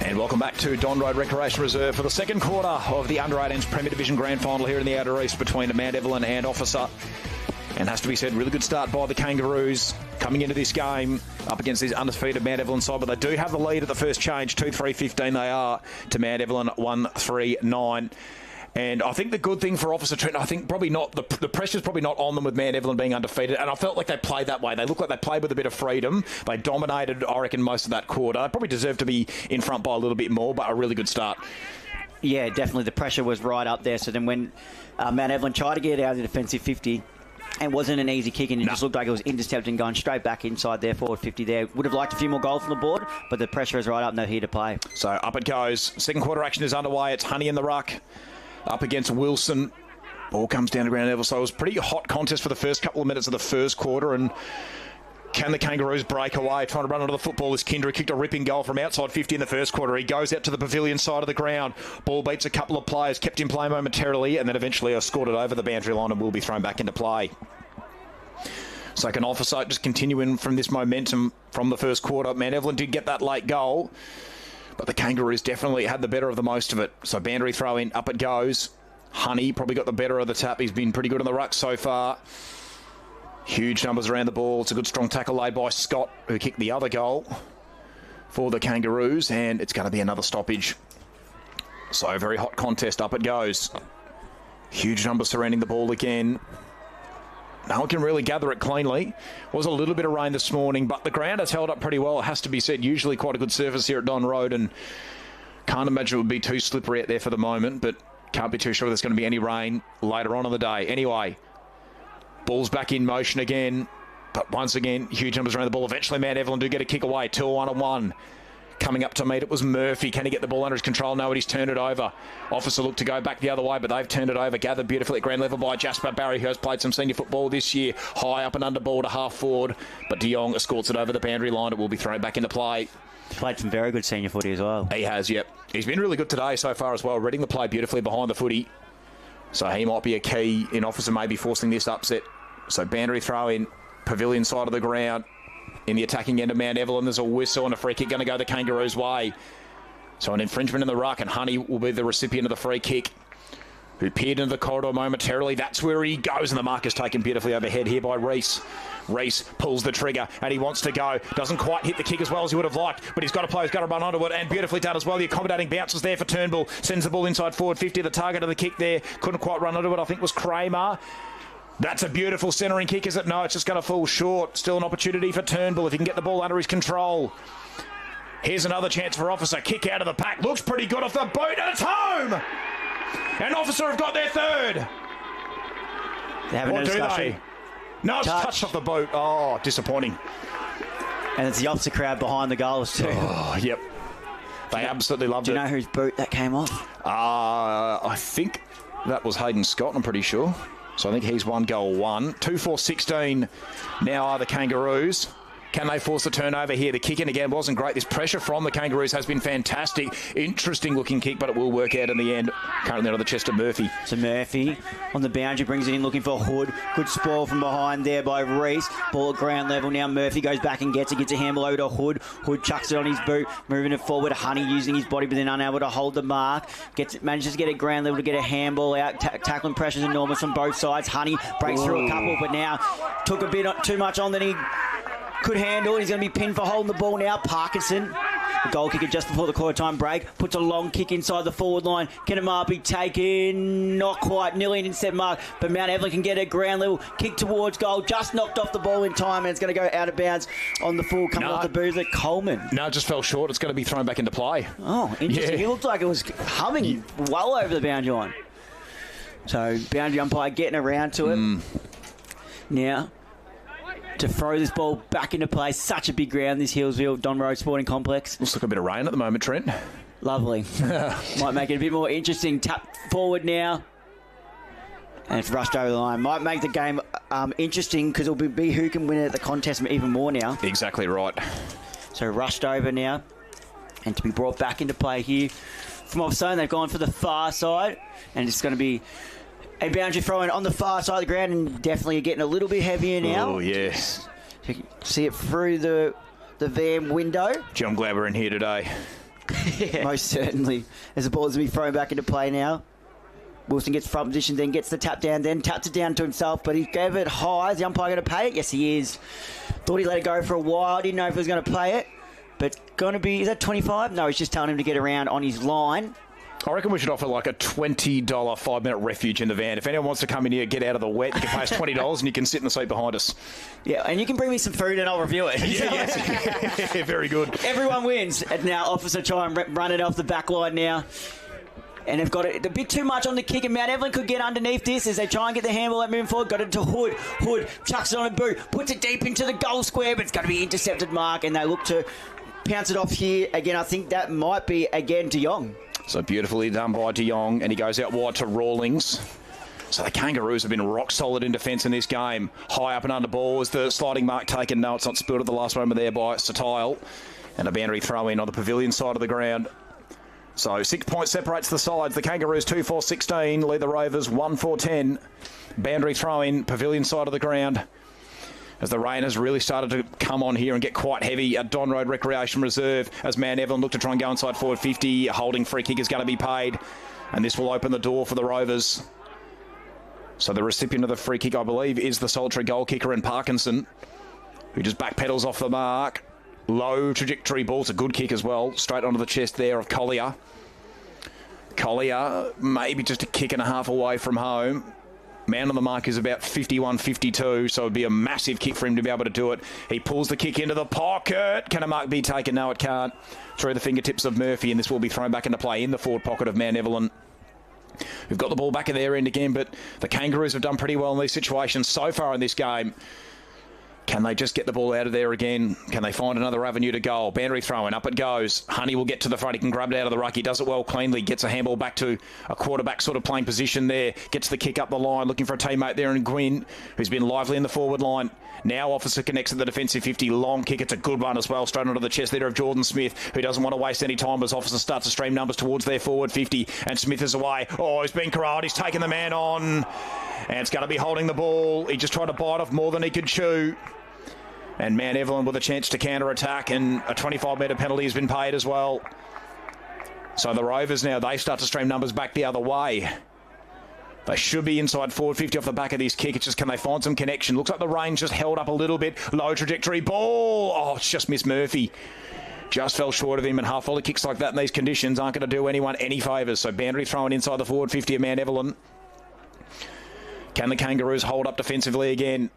And welcome back to Don Road Recreation Reserve for the second quarter of the Under-18s Premier Division Grand Final here in the Outer East between Mount Evelyn and Officer. And has to be said, really good start by the Kangaroos coming into this game up against this undefeated Mount Evelyn side. But they do have the lead at the first change, 2-3-15 they are to Mount Evelyn 1-3-9. And I think the good thing for Officer Trent, I think probably not, the pressure's probably not on them with Mount Evelyn being undefeated. And I felt like they played that way. They looked like they played with a bit of freedom. They dominated, I reckon, most of that quarter. They probably deserved to be in front by a little bit more, but a really good start. Yeah, definitely. The pressure was right up there. So then when Mount Evelyn tried to get out of the defensive 50, and wasn't an easy kick, and it just looked like it was intercepted and going straight back inside their forward 50 there. Would have liked a few more goals from the board, but the pressure is right up and they're here to play. So up it goes. Second quarter action is underway. It's Honey in the ruck up against Wilson. Ball comes down to ground level. So it was a pretty hot contest for the first couple of minutes of the first quarter. And can the Kangaroos break away? Trying to run onto the football as Kindra kicked a ripping goal from outside 50 in the first quarter. He goes out to the pavilion side of the ground. Ball beats a couple of players, kept in play momentarily, and then eventually scored it over the boundary line and will be thrown back into play. Second Officer just continuing from this momentum from the first quarter. Mount Evelyn did get that late goal, but the Kangaroos definitely had the better of the most of it. So boundary throw in, up it goes. Honey probably got the better of the tap. He's been pretty good on the ruck so far. Huge numbers around the ball. It's a good strong tackle laid by Scott, who kicked the other goal for the Kangaroos, and it's going to be another stoppage. So a very hot contest, up it goes. Huge numbers surrounding the ball again. No one can really gather it cleanly. Was a little bit of rain this morning, but the ground has held up pretty well. It has to be said, usually quite a good surface here at Don Road, and can't imagine it would be too slippery out there for the moment, but can't be too sure there's going to be any rain later on in the day. Anyway, ball's back in motion again, but once again, huge numbers around the ball. Eventually, Mount Evelyn do get a kick away. 2-1-1. Coming up to meet it was Murphy. Can he get the ball under his control? No, he's turned it over. Officer looked to go back the other way, but they've turned it over. Gathered beautifully at ground level by Jasper Barry, who has played some senior football this year. High up and under ball to half forward, but De Jong escorts it over the boundary line. It will be thrown back into play. Played some very good senior footy as well. He has, yep. He's been really good today so far as well, reading the play beautifully behind the footy. So he might be a key in Officer maybe forcing this upset. So boundary throw in, pavilion side of the ground. In the attacking end of Mount Evelyn, there's a whistle and a free kick going to go the Kangaroos' way. So an infringement in the ruck, and Honey will be the recipient of the free kick, who peered into the corridor momentarily. That's where he goes, and the mark is taken beautifully overhead here by Reese. Reese pulls the trigger, and he wants to go. Doesn't quite hit the kick as well as he would have liked, but he's got to play, he's got to run onto it, and beautifully done as well. The accommodating bounces there for Turnbull. Sends the ball inside forward 50, the target of the kick there. Couldn't quite run onto it, I think was Kramer. That's a beautiful centering kick, is it? No, it's just going to fall short. Still an opportunity for Turnbull if he can get the ball under his control. Here's another chance for Officer. Kick out of the pack. Looks pretty good off the boot, and it's home! And Officer have got their third. They're having a discussion. No, it's touched off the boot. Oh, disappointing. And it's the Officer crowd behind the goals too. Oh, yep. They absolutely loved it. Do you know whose boot that came off? I think that was Hayden Scott, I'm pretty sure. So I think he's 1-1. 2-4-16 now are the Kangaroos. Can they force the turnover here? The kick in again wasn't great. This pressure from the Kangaroos has been fantastic. Interesting looking kick, but it will work out in the end. Currently on the chest of Murphy. So Murphy on the boundary brings it in looking for Hood. Good spoil from behind there by Reese. Ball at ground level now. Murphy goes back and gets a handle over to Hood. Hood chucks it on his boot, moving it forward. Honey using his body, but then unable to hold the mark. Manages to get it ground level to get a handball out. Tackling pressure's enormous on both sides. Honey breaks through a couple, but now took a bit too much on than he could handle. He's going to be pinned for holding the ball now. Parkinson, the goal kicker just before the quarter time break, puts a long kick inside the forward line. Can it be taken? Not quite. Nearly an instead mark, but Mount Evelyn can get a ground level kick towards goal. Just knocked off the ball in time, and it's going to go out of bounds on the full coming off the boozer. Coleman. No, it just fell short. It's going to be thrown back into play. Oh, interesting. Yeah. It looked like it was humming well over the boundary line. So boundary umpire getting around to it. Now, to throw this ball back into play. Such a big ground, this Hillsville Don Road Sporting Complex. Looks like a bit of rain at the moment, Trent. Lovely. Might make it a bit more interesting. Tap forward now. And it's rushed over the line. Might make the game interesting because it'll be who can win it at the contest even more now. Exactly right. So rushed over now. And to be brought back into play here from offside. They've gone for the far side. And it's going to be a boundary throw-in on the far side of the ground, and definitely getting a little bit heavier now. Oh, yes. You can see it through the the van window. Gee, I'm glad we're in here today. Most certainly. As the ball is going to be thrown back into play now. Wilson gets front position, then gets the tap down, then taps it down to himself, but he gave it high. Is the umpire going to pay it? Yes, he is. Thought he let it go for a while. Didn't know if he was going to play it. But going to be, is that 25? No, he's just telling him to get around on his line. I reckon we should offer like a $20 5-minute refuge in the van. If anyone wants to come in here, get out of the wet, you can pay us $20 and you can sit in the seat behind us. Yeah, and you can bring me some food and I'll review it. Yeah, very good. Everyone wins. And now Officer try and run it off the back line now. And they've got it a bit too much on the kick, and Mount Evelyn could get underneath this as they try and get the handball out moving forward. Got it to Hood. Hood chucks it on a boot, puts it deep into the goal square, but it's going to be intercepted mark, and they look to pounce it off here. Again, I think that might be, again, De Jong. So beautifully done by De Jong, and he goes out wide to Rawlings. So the Kangaroos have been rock solid in defence in this game. High up and under ball is the sliding mark taken. No, it's not spilled at the last moment there by Satile. And a boundary throw in on the pavilion side of the ground. So 6 points separates the sides. The Kangaroos 2-4-16, lead the Rovers 1-4-10. Boundary throw in, pavilion side of the ground. As the rain has really started to come on here and get quite heavy at Don Road Recreation Reserve, as Mount Evelyn look to try and go inside forward 50. A holding free kick is going to be paid, and this will open the door for the Rovers. So the recipient of the free kick, I believe, is the solitary goal kicker in Parkinson, who just backpedals off the mark. Low trajectory ball. It's a good kick as well. Straight onto the chest there of Collier. Collier maybe just a kick and a half away from home. Man on the mark is about 51-52, so it would be a massive kick for him to be able to do it. He pulls the kick into the pocket. Can a mark be taken? No, it can't. Through the fingertips of Murphy, and this will be thrown back into play in the forward pocket of Mount Evelyn. We've got the ball back at their end again, but the Kangaroos have done pretty well in these situations so far in this game. Can they just get the ball out of there again? Can they find another avenue to goal? Boundary throw-in, up it goes. Honey will get to the front. He can grab it out of the ruck. He does it well cleanly. Gets a handball back to a quarterback sort of playing position there. Gets the kick up the line, looking for a teammate there in Gwyn, who's been lively in the forward line. Now Officer connects at the defensive 50. Long kick. It's a good one as well. Straight onto the chest there of Jordan Smith, who doesn't want to waste any time as Officer starts to stream numbers towards their forward 50. And Smith is away. Oh, he's been corralled. He's taken the man on. And it's going to be holding the ball. He just tried to bite off more than he could chew. And Mount Evelyn with a chance to counter-attack, and a 25-metre penalty has been paid as well. So the Rovers now, they start to stream numbers back the other way. They should be inside forward 50 off the back of this kick. It's just, can they find some connection? Looks like the range just held up a little bit. Low trajectory ball. Oh, it's just missed Murphy. Just fell short of him, and half-volley kicks like that in these conditions aren't going to do anyone any favours. So boundary throwing inside the forward 50 of Mount Evelyn. Can the Kangaroos hold up defensively again?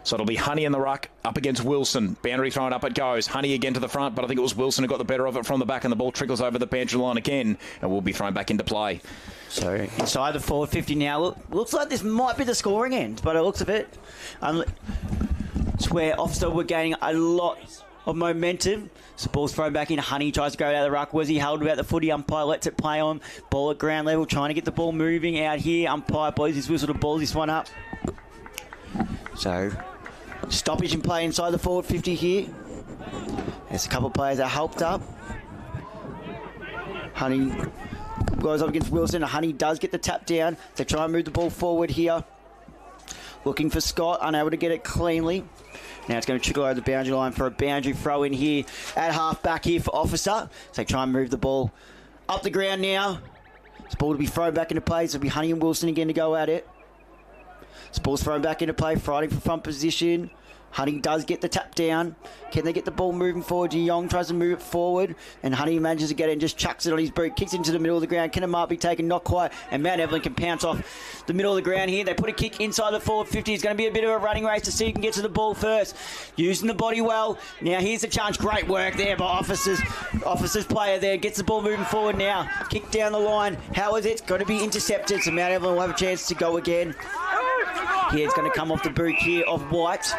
So it'll be Honey in the ruck up against Wilson. Boundary thrown up it goes. Honey again to the front, but I think it was Wilson who got the better of it from the back, and the ball trickles over the pantry line again and will be thrown back into play. So inside the forward 50 now. Looks like this might be the scoring end, but it looks a bit. It's where Officer were gaining a lot of momentum. So ball's thrown back in. Honey tries to go out of the ruck. Was he held about the footy? Umpire lets it play on. Ball at ground level, trying to get the ball moving out here. Umpire blows his whistle to ball this one up. So stoppage in play inside the forward 50 here. There's a couple of players that helped up. Honey goes up against Wilson. Honey does get the tap down. They try and move the ball forward here. Looking for Scott, unable to get it cleanly. Now it's going to trickle over the boundary line for a boundary throw in here at half back here for Officer. So they try and move the ball up the ground now. This ball to be thrown back into play. So it'll be Honey and Wilson again to go at it. This ball's thrown back into play, fighting for front position. Honey does get the tap down. Can they get the ball moving forward? De Jong tries to move it forward, and Honey manages to get it and just chucks it on his boot, kicks into the middle of the ground. Can a mark be taken? Not quite, and Mount Evelyn can pounce off the middle of the ground here. They put a kick inside the forward 50. It's going to be a bit of a running race to see who can get to the ball first. Using the body well. Now here's the chance. Great work there by Officer's player there. Gets the ball moving forward now. Kick down the line. How is it? It's going to be intercepted, so Mount Evelyn will have a chance to go again. Here it's going to come off the boot here of White.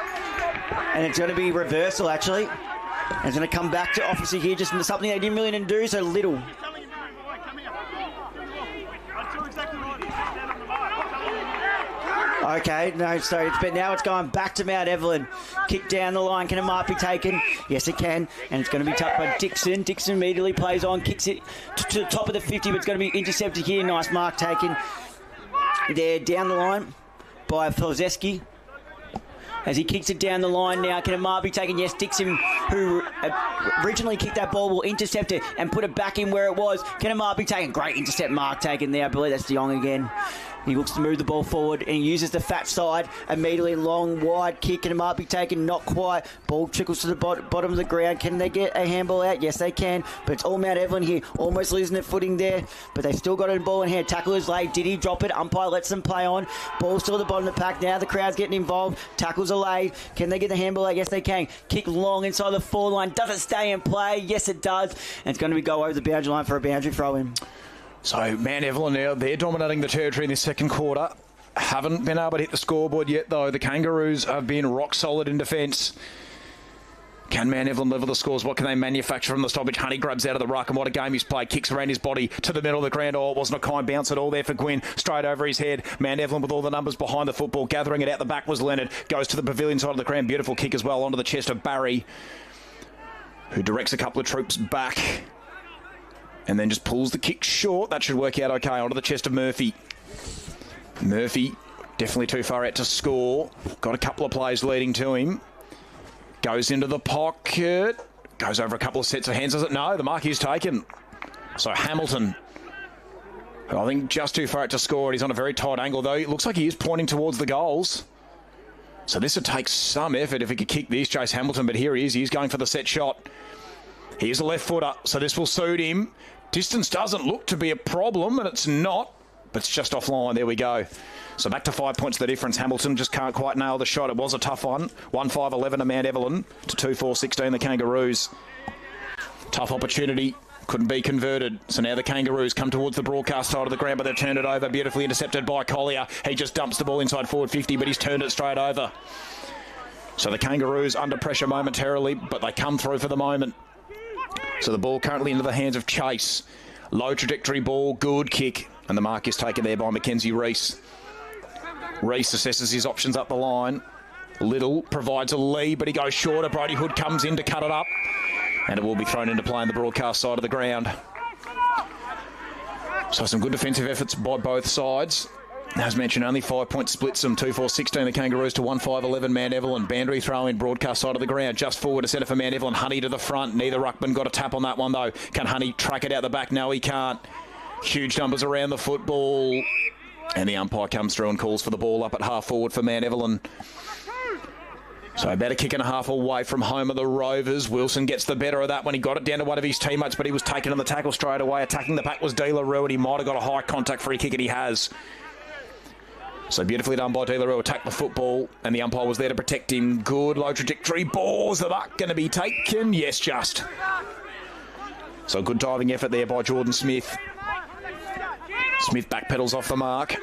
And it's going to be reversal, actually. And it's going to come back to Officer here, just something they didn't really do so little. Okay, no, so but now it's going back to Mount Evelyn. Kick down the line. Can a mark be taken? Yes, it can. And it's going to be tapped by Dixon. Dixon immediately plays on, kicks it to the top of the 50, but it's going to be intercepted here. Nice mark taken there down the line by Felzeski. as he kicks it down the line now. Can Amar be taken? Yes, Dixon, who originally kicked that ball, will intercept it and put it back in where it was. Can Amar be taken? Great intercept mark taken there. I believe that's De Jong again. He looks to move the ball forward and he uses the fat side. Immediately long, wide kick, and it might be taken. Not quite. Ball trickles to the bottom of the ground. Can they get a handball out? Yes, they can. But it's all Mount Evelyn here. Almost losing their footing there. But they've still got a ball in hand. Tackle is laid. Did he drop it? Umpire lets them play on. Ball still at the bottom of the pack. Now the crowd's getting involved. Tackles are laid. Can they get the handball out? Yes, they can. Kick long inside the forward line. Does it stay in play? Yes, it does. And it's going to go over the boundary line for a boundary throw in. So, Mount Evelyn now, they're dominating the territory in this second quarter. Haven't been able to hit the scoreboard yet, though. The Kangaroos have been rock solid in defence. Can Mount Evelyn level the scores? What can they manufacture from the stoppage? Honey grabs out of the ruck, and what a game he's played. Kicks around his body to the middle of the ground. Oh, it wasn't a kind bounce at all there for Gwyn. Straight over his head. Mount Evelyn with all the numbers behind the football. Gathering it out the back was Leonard. Goes to the pavilion side of the ground. Beautiful kick as well onto the chest of Barry, who directs a couple of troops back. And then just pulls the kick short. That should work out okay. Onto the chest of Murphy. Murphy, definitely too far out to score. Got a couple of plays leading to him. Goes into the pocket. Goes over a couple of sets of hands. Does it? No, the mark is taken. So Hamilton, who I think just too far out to score. He's on a very tight angle, though. It looks like he is pointing towards the goals. So this would take some effort if he could kick this, Chase Hamilton. But here he is. He's going for the set shot. He's a left footer, so this will suit him. Distance doesn't look to be a problem, and it's not, but it's just offline. There we go. So back to 5 points the difference. Hamilton just can't quite nail the shot. It was a tough one. 1-5-11 to Mount Evelyn to 2-4-16 the Kangaroos. Tough opportunity. Couldn't be converted. So now the Kangaroos come towards the broadcast side of the ground, but they've turned it over. Beautifully intercepted by Collier. He just dumps the ball inside forward 50, but he's turned it straight over. So the Kangaroos under pressure momentarily, but they come through for the moment. So the ball currently into the hands of Chase. Low trajectory ball, good kick. And the mark is taken there by Mackenzie Reese. Reese assesses his options up the line. Little provides a lead, but he goes shorter. Brody Hood comes in to cut it up. And it will be thrown into play on the broadcast side of the ground. So some good defensive efforts by both sides. As mentioned, only 5 point splits them. 2-4-16 the Kangaroos to 1-5-11 Mount Evelyn. Boundary throw in, broadcast side of the ground. Just forward to centre for Mount Evelyn. Honey to the front. Neither ruckman got a tap on that one though. Can Honey track it out the back? No, he can't. Huge numbers around the football. And the umpire comes through and calls for the ball up at half forward for Mount Evelyn. So about a kick and a half away from home of the Rovers. Wilson gets the better of that when he got it down to one of his teammates, but he was taken on the tackle straight away. Attacking the pack was De La Rue, and he might have got a high contact free kick, and he has. So beautifully done by De La Rue, attacked the football, and the umpire was there to protect him. Good low trajectory balls. The buck going to be taken. Yes, just. So good diving effort there by Jordan Smith. Smith backpedals off the mark.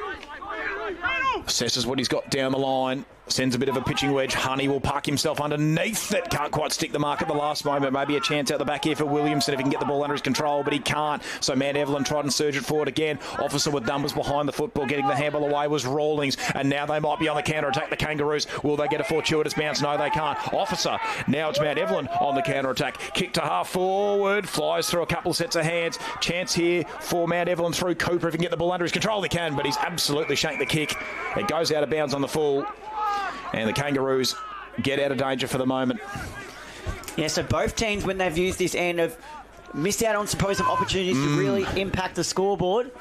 Assesses what he's got down the line. Sends a bit of a pitching wedge. Honey will park himself underneath it. Can't quite stick the mark at the last moment. Maybe a chance out the back here for Williamson if he can get the ball under his control, but he can't. So Mount Evelyn tried and surge it forward again. Officer with numbers behind the football, getting the handball away was Rawlings. And now they might be on the counter-attack, the Kangaroos. Will they get a fortuitous bounce? No, they can't. Officer, now it's Mount Evelyn on the counter-attack. Kick to half forward. Flies through a couple of sets of hands. Chance here for Mount Evelyn through Cooper. If he can get the ball under his control, he can, but he's absolutely shanked the kick. It goes out of bounds on the full. And the Kangaroos get out of danger for the moment. Yeah, so both teams, when they've used this end, have missed out on some opportunities to really impact the scoreboard.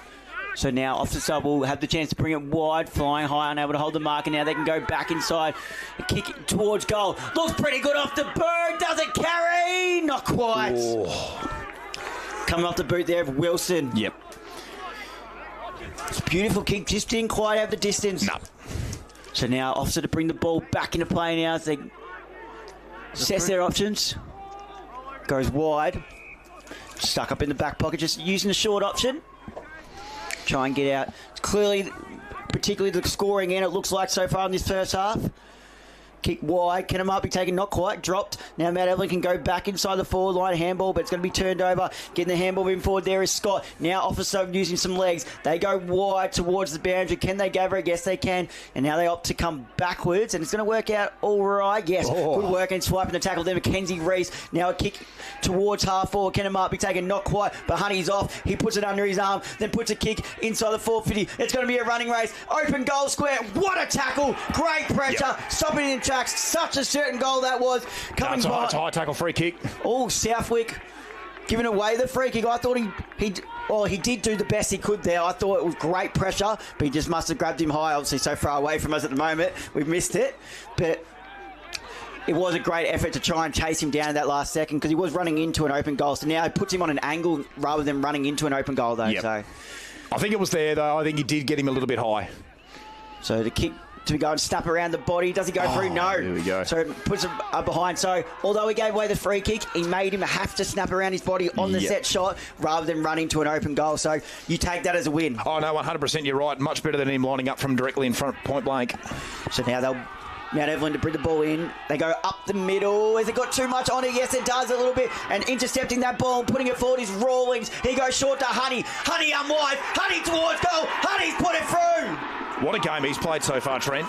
So now Officer will have the chance to bring it wide, flying high, unable to hold the mark, and now they can go back inside, kick it towards goal. Looks pretty good off the boot. Does it carry? Not quite. Oh. Coming off the boot there of Wilson. Yep. It's a beautiful kick, just didn't quite have the distance. No. So now Officer to bring the ball back into play now as they assess their options. Goes wide. Stuck up in the back pocket, just using the short option. Try and get out. It's clearly, particularly the scoring end, it looks like so far in this first half. Kick wide. Can it might be taken? Not quite. Dropped. Now Mount Evelyn can go back inside the forward line. Handball, but it's going to be turned over. Getting the handball in forward there is Scott. Now Officer using some legs. They go wide towards the boundary. Can they gather it? Yes, they can. And now they opt to come backwards, and it's going to work out all right. Yes, good work and swiping the tackle there. Mackenzie Reese. Now a kick towards half forward. Can it might be taken? Not quite, but Honey's off. He puts it under his arm, then puts a kick inside the 450. It's going to be a running race. Open goal square. What a tackle. Great pressure. Stopping in back. Such a certain goal that was. Coming That's by. a high tackle free kick. Oh, Southwick giving away the free kick. I thought he did do the best he could there. I thought it was great pressure, but he just must have grabbed him high. Obviously, so far away from us at the moment, we've missed it. But it was a great effort to try and chase him down in that last second because he was running into an open goal. So now it puts him on an angle rather than running into an open goal, though. Yep. So I think it was there, though. I think he did get him a little bit high. So the kick to go and snap around the body. Does he go through? No. Here we go. So it puts him behind. So although he gave away the free kick, he made him have to snap around his body on the set shot rather than run into an open goal. So you take that as a win. Oh, no, 100% you're right. Much better than him lining up from directly in front, point blank. So now they'll Mount Evelyn to bring the ball in. They go up the middle. Has it got too much on it? Yes, it does a little bit. And intercepting that ball and putting it forward is Rawlings. He goes short to Honey. Honey unwide. Honey towards goal. Honey's put it through. What a game he's played so far, Trent.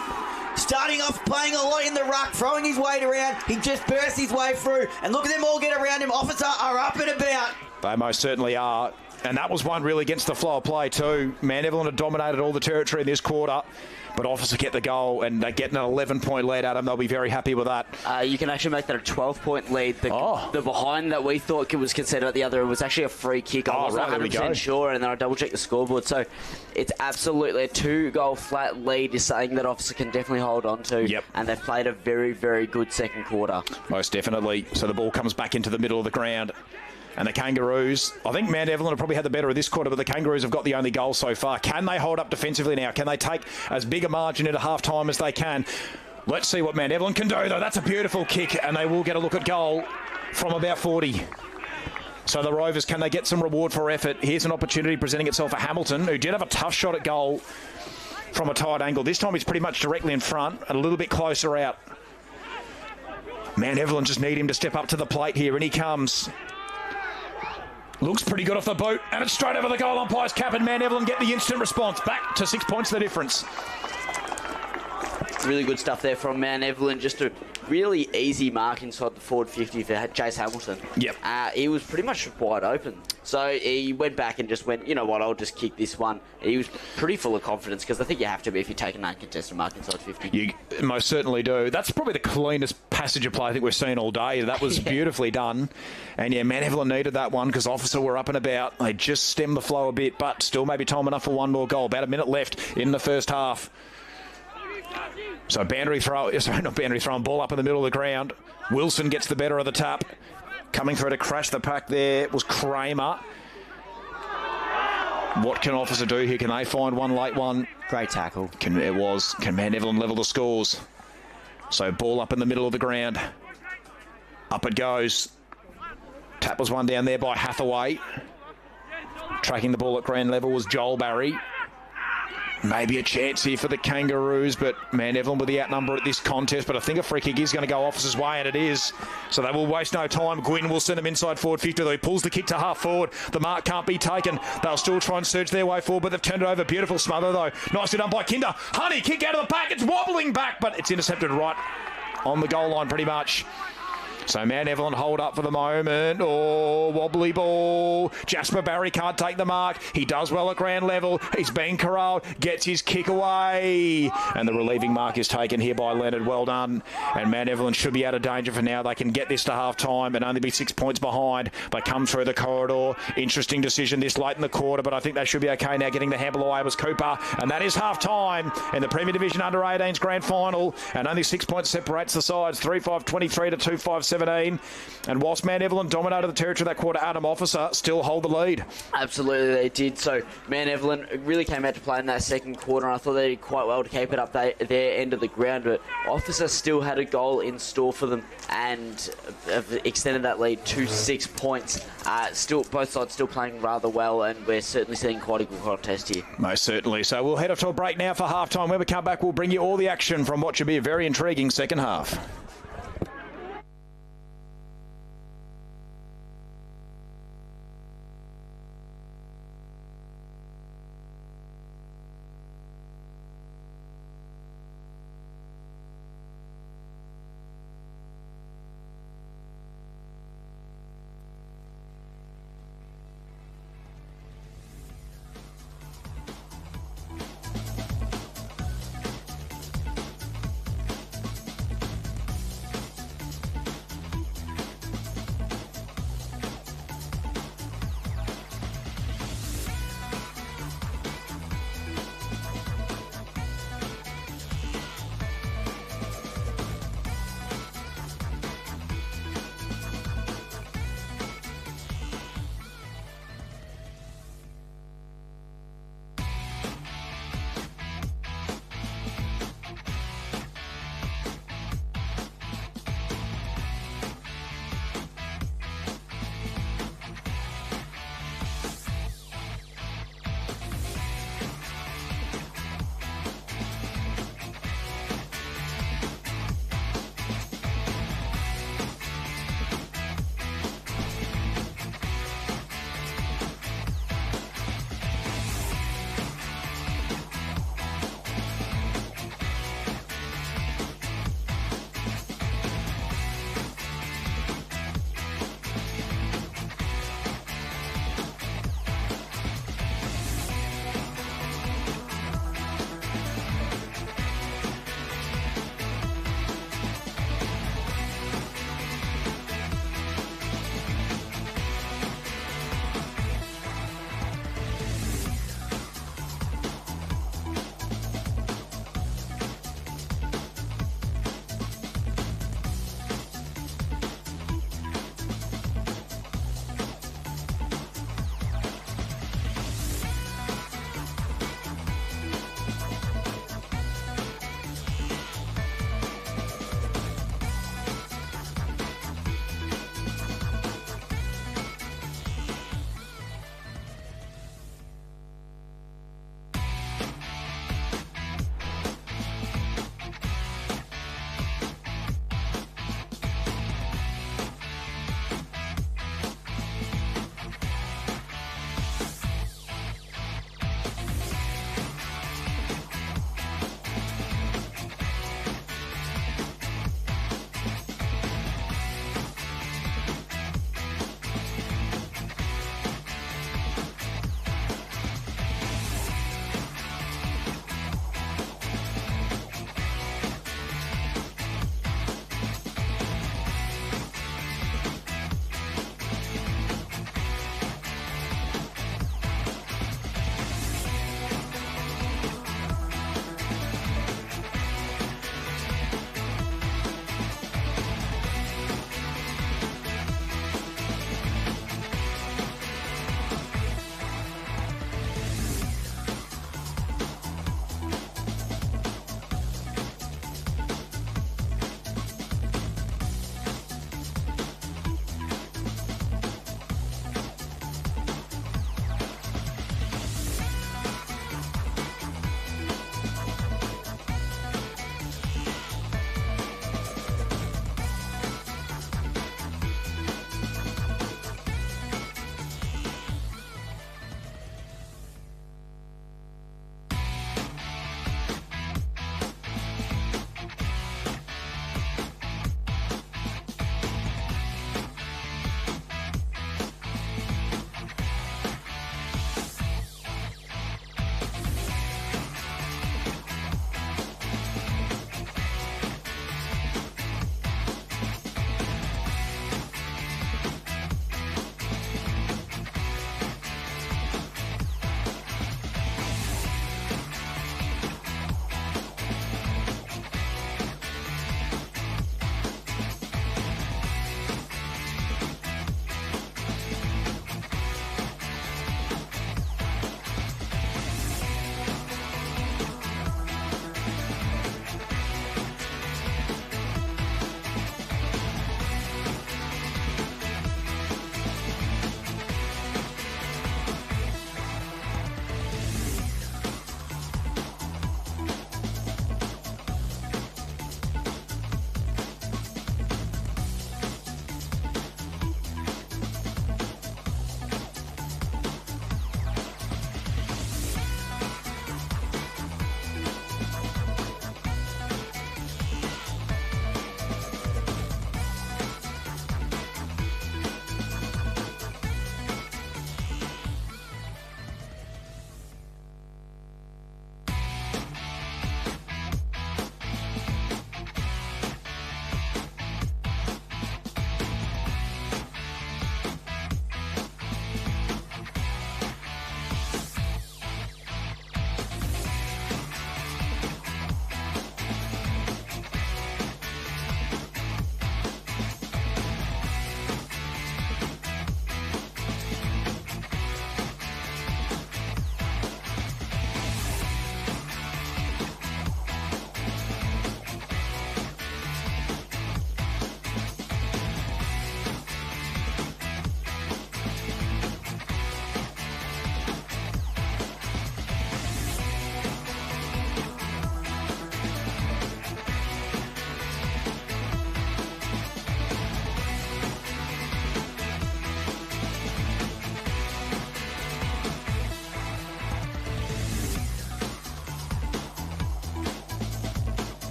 Starting off playing a lot in the ruck, throwing his weight around. He just bursts his way through. And look at them all get around him. Officer are up and about. They most certainly are. And that was one really against the flow of play too. Mount Evelyn had dominated all the territory in this quarter. But Officer get the goal, and they're getting an 11-point lead at them. They'll be very happy with that. You can actually make that a 12-point lead. The behind that we thought was considered at the other was actually a free kick. I wasn't 100% sure, and then I double-checked the scoreboard. So it's absolutely a 2-goal flat lead is something that Officer can definitely hold on to. Yep. And they've played a very, very good second quarter. Most definitely. So the ball comes back into the middle of the ground. And the Kangaroos, I think Mount Evelyn have probably had the better of this quarter, but the Kangaroos have got the only goal so far. Can they hold up defensively now? Can they take as big a margin into half-time as they can? Let's see what Mount Evelyn can do, though. That's a beautiful kick, and they will get a look at goal from about 40. So the Rovers, can they get some reward for effort? Here's an opportunity presenting itself for Hamilton, who did have a tough shot at goal from a tight angle. This time he's pretty much directly in front and a little bit closer out. Mount Evelyn just need him to step up to the plate here, and he comes. Looks pretty good off the boot, and it's straight over the goal umpire's cap, and Mount Evelyn get the instant response. Back to 6 points the difference. Really good stuff there from Mount Evelyn. Just a really easy mark inside the forward 50 for Chase Hamilton. Yep. He was pretty much wide open. So he went back and just went, you know what, I'll just kick this one. He was pretty full of confidence because I think you have to be if you take an uncontested mark inside 50. You most certainly do. That's probably the cleanest passage of play I think we've seen all day. That was beautifully done. And yeah, Mount Evelyn needed that one because Officer were up and about. They just stemmed the flow a bit, but still maybe time enough for one more goal. About a minute left in the first half. So boundary throw, sorry, not boundary throw, ball up in the middle of the ground. Wilson gets the better of the tap. Coming through to crash the pack there was Kramer. What can Officer do here? Can they find one late one? Great tackle. Can Mount Evelyn level the scores? So ball up in the middle of the ground. Up it goes. Tap was one down there by Hathaway. Tracking the ball at ground level was Joel Barry. Maybe a chance here for the Kangaroos, but Mount Evelyn with the outnumber at this contest. But I think a free kick is going to go Officer's way, and it is. So they will waste no time. Gwynn will send them inside forward 50. He pulls the kick to half forward. The mark can't be taken. They'll still try and surge their way forward, but they've turned it over. Beautiful smother, though. Nicely done by Kinder. Honey, kick out of the pack. It's wobbling back, but it's intercepted right on the goal line pretty much. So Mount Evelyn hold up for the moment. Oh, wobbly ball. Jasper Barry can't take the mark. He does well at ground level. He's been corralled. Gets his kick away. And the relieving mark is taken here by Leonard. Well done. And Mount Evelyn should be out of danger for now. They can get this to half-time and only be 6 points behind. They come through the corridor. Interesting decision this late in the quarter, but I think they should be okay now. Getting the handle away was Cooper. And that is half-time in the Premier Division Under-18's grand final. And only 6 points separates the sides. 3-5-23 to 2-5-17. And whilst Mount Evelyn dominated the territory of that quarter, Adam Officer still hold the lead. Absolutely, they did. So Mount Evelyn really came out to play in that second quarter, and I thought they did quite well to keep it up their end of the ground. But Officer still had a goal in store for them and have extended that lead to 6 points. Still, both sides still playing rather well, and we're certainly seeing quite a good contest here. Most certainly. So we'll head off to a break now for half-time. When we come back, we'll bring you all the action from what should be a very intriguing second half.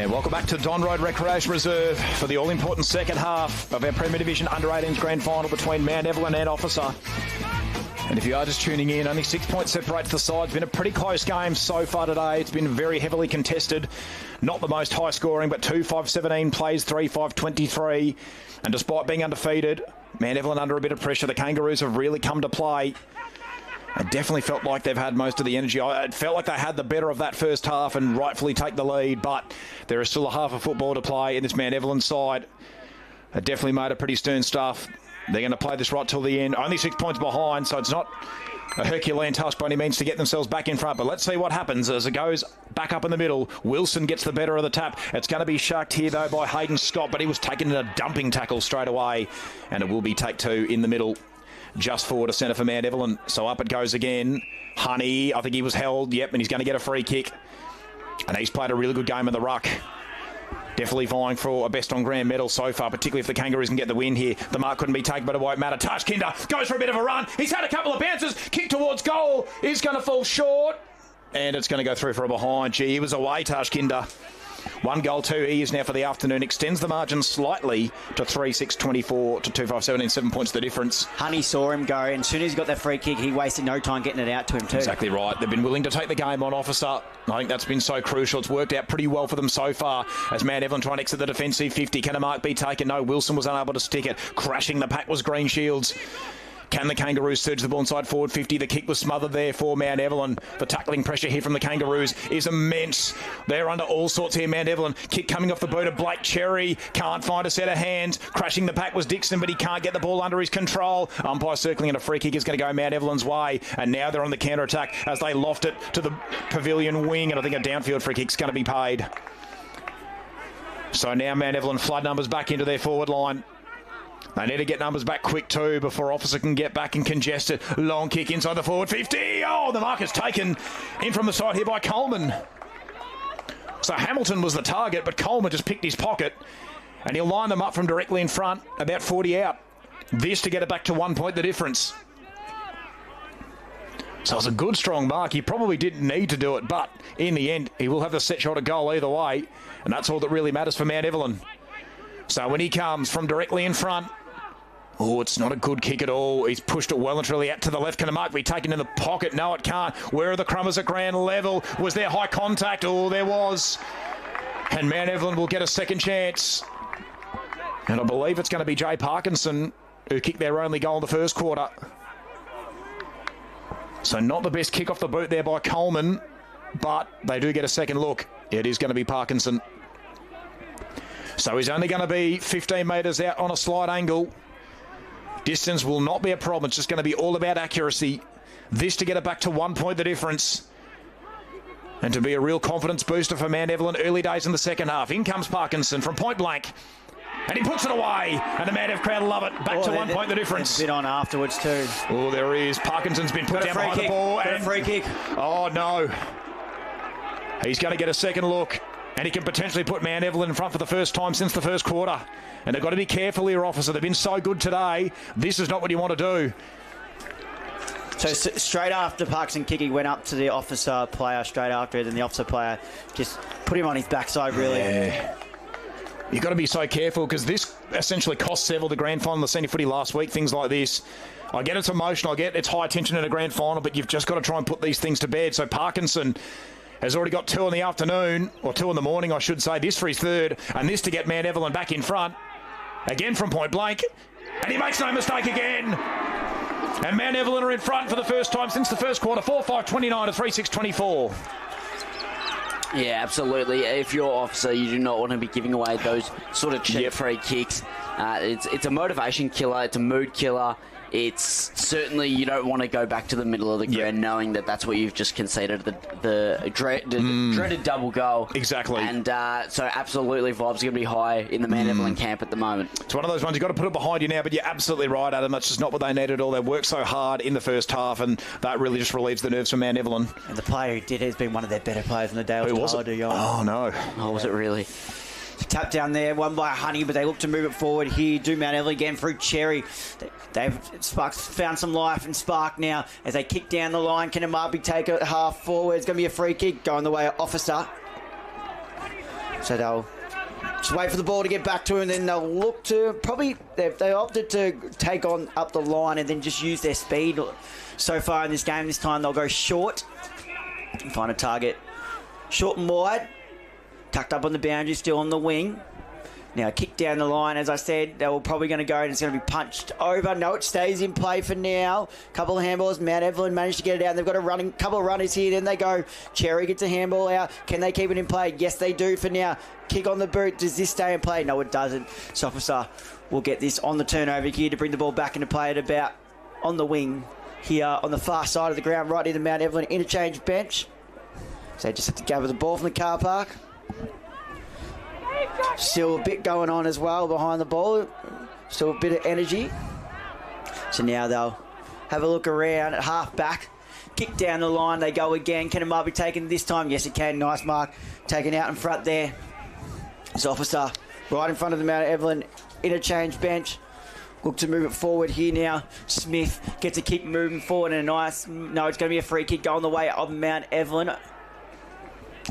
And welcome back to Don Road Recreation Reserve for the all-important second half of our Premier Division Under-18s Grand Final between Mount Evelyn and Officer. And if you are just tuning in, only 6 points separates the sides. It's been a pretty close game so far today. It's been very heavily contested. Not the most high scoring, but 2-5-17 plays 3-5-23. And despite being undefeated, Mount Evelyn under a bit of pressure. The Kangaroos have really come to play. It definitely felt like they've had most of the energy. It felt like they had the better of that first half and rightfully take the lead, but there is still a half of football to play in this Mount Evelyn side. It definitely made it pretty stern stuff. They're going to play this right till the end. Only 6 points behind, so it's not a Herculean task by any means to get themselves back in front. But let's see what happens as it goes back up in the middle. Wilson gets the better of the tap. It's going to be shucked here, though, by Hayden Scott, but he was taken in a dumping tackle straight away. And it will be take two in the middle. Just forward to centre for Mount Evelyn. So up it goes again. Honey, I think he was held. Yep, and he's going to get a free kick. And he's played a really good game in the ruck. Definitely vying for a best on ground medal so far, particularly if the Kangaroos can get the win here. The mark couldn't be taken, but it won't matter. Tashkinder goes for a bit of a run. He's had a couple of bounces. Kick towards goal. Is going to fall short. And it's going to go through for a behind. Gee, he was away, Tashkinder. 1 goal, 2 ears now for the afternoon. Extends the margin slightly to 3-6-24 to 2-5-17. 7 points the difference. Honey saw him go, and as soon as he got that free kick, he wasted no time getting it out to him too. Exactly right. They've been willing to take the game on, Officer. I think that's been so crucial. It's worked out pretty well for them so far as Mount Evelyn trying to exit the defensive 50. Can a mark be taken? No, Wilson was unable to stick it. Crashing the pack was Green Shields. Can the Kangaroos surge the ball inside forward 50? The kick was smothered there for Mount Evelyn. The tackling pressure here from the Kangaroos is immense. They're under all sorts here, Mount Evelyn. Kick coming off the boot of Blake Cherry. Can't find a set of hands. Crashing the pack was Dixon, but he can't get the ball under his control. Umpire circling, and a free kick is going to go Mount Evelyn's way. And now they're on the counter-attack as they loft it to the pavilion wing. And I think a downfield free kick's going to be paid. So now Mount Evelyn flood numbers back into their forward line. They need to get numbers back quick too before Officer can get back and congest it. Long kick inside the forward 50. Oh, the mark is taken in from the side here by Coleman. So Hamilton was the target, but Coleman just picked his pocket and he'll line them up from directly in front, about 40 out. This to get it back to 1 point the difference. So it's a good, strong mark. He probably didn't need to do it, but in the end, he will have the set shot at goal either way, and that's all that really matters for Mount Evelyn. So when he comes from directly in front, oh, it's not a good kick at all. He's pushed it well and truly out to the left. Can a mark be taken in the pocket? No, it can't. Where are the Crummers at ground level? Was there high contact? Oh, there was. And Mount Evelyn will get a second chance. And I believe it's going to be Jay Parkinson who kicked their only goal in the first quarter. So not the best kick off the boot there by Coleman, but they do get a second look. It is going to be Parkinson. So he's only going to be 15 metres out on a slight angle. Distance will not be a problem. It's just going to be all about accuracy. This to get it back to 1 point the difference. And to be a real confidence booster for Mount Evelyn early days in the second half. In comes Parkinson from point blank. And he puts it away. And the Mount Ev crowd love it. Back to 1 point the difference. There's a bit on afterwards too. Oh, there is. Parkinson's been put down behind the ball. And a free kick. Oh, no. He's going to get a second look. And he can potentially put Mount Evelyn in front for the first time since the first quarter. And they've got to be careful here, Officer. They've been so good today. This is not what you want to do. So straight after Parkinson kick, he went up to the Officer player straight after it, and the Officer player just put him on his backside, really. Yeah. You've got to be so careful because this essentially cost Seville the grand final, the senior footy last week, things like this. I get it's emotional. I get it's high tension in a grand final, but you've just got to try and put these things to bed. So Parkinson has already got 2 in the afternoon, or 2 in the morning, I should say. This for his third, and this to get Mount Evelyn back in front. Again from point blank, and he makes no mistake again. And Mount Evelyn are in front for the first time since the first quarter, 4-5-29 to 3-6-24. Yeah, absolutely. If you're Officer, you do not want to be giving away those sort of cheap free kicks. It's a motivation killer. It's a mood killer. It's certainly, you don't want to go back to the middle of the ground knowing that that's what you've just conceded, the dreaded double goal. Exactly. And so absolutely vibes are going to be high in the Mount Evelyn camp at the moment. It's one of those ones you've got to put it behind you now, but you're absolutely right, Adam. That's just not what they needed at all. They worked so hard in the first half, and that really just relieves the nerves for Mount Evelyn. And the player who did it has been one of their better players in the day. Who was it? Oh, no. Oh, was it really? Tap down there, won by Honey, but they look to move it forward here. Do Mount Evelyn again through Cherry. They've found some life and spark now as they kick down the line. Can Amabi take it half forward? It's going to be a free kick going the way of Officer. So they'll just wait for the ball to get back to him, and then they'll look to probably they opted to take on up the line and then just use their speed. So far in this game, this time they'll go short and find a target. Short and wide, tucked up on the boundary, still on the wing. Now kick down the line, as I said, they were probably going to go and it's going to be punched over. No, it stays in play for now. Couple of handballs. Mount Evelyn managed to get it out. They've got a couple of runners here. Then they go. Cherry gets a handball out. Can they keep it in play? Yes, they do for now. Kick on the boot. Does this stay in play? No, it doesn't. So officer will get this on the turnover here to bring the ball back into play at about on the wing here on the far side of the ground, right near the Mount Evelyn interchange bench. So they just have to gather the ball from the car park. Still a bit going on as well behind the ball. Still a bit of energy. So now they'll have a look around at half back. Kick down the line. They go again. Can it be taken this time? Yes, it can. Nice mark. Taken out in front there. This officer right in front of the Mount Evelyn interchange bench. Look to move it forward here now. Smith gets a kick moving forward and a nice... No, it's going to be a free kick going the way of Mount Evelyn.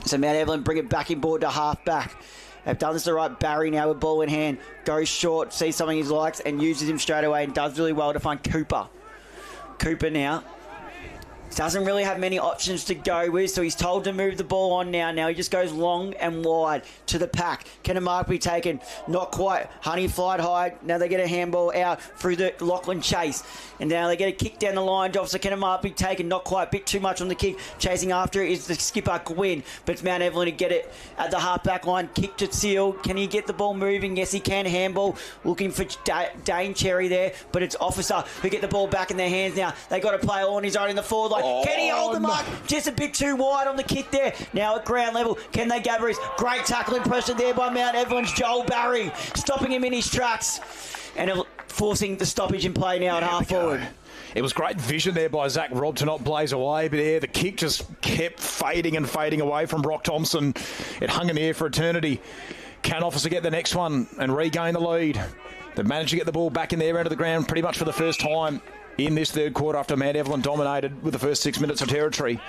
So Mount Evelyn bring it back inboard to half back. They've done this the right. Barry now with ball in hand. Goes short, sees something he likes and uses him straight away and does really well to find Cooper. Cooper now doesn't really have many options to go with, so he's told to move the ball on now. Now he just goes long and wide to the pack. Can a mark be taken? Not quite. Honey flied high. Now they get a handball out through the Lachlan chase. And now they get a kick down the line. Officer, can a mark be taken? Not quite. Bit too much on the kick. Chasing after it is the skipper, Gwyn. But it's Mount Evelyn to get it at the half-back line. Kick to Seal. Can he get the ball moving? Yes, he can. Handball. Looking for Dane Cherry there. But it's Officer who get the ball back in their hands now. They got to play all on his own in the forward line. Can he hold the mark? Just a bit too wide on the kick there. Now at ground level, can they gather his great tackling pressure there by Mount Evelyn's Joel Barry, stopping him in his tracks and forcing the stoppage in play now at half forward. It was great vision there by Zach Robb to not blaze away, but the kick just kept fading and fading away from Brock Thompson. It hung in the air for eternity. Can Officer get the next one and regain the lead? They've managed to get the ball back in their end of the ground pretty much for the first time in this third quarter after Mount Evelyn dominated with the first 6 minutes of territory.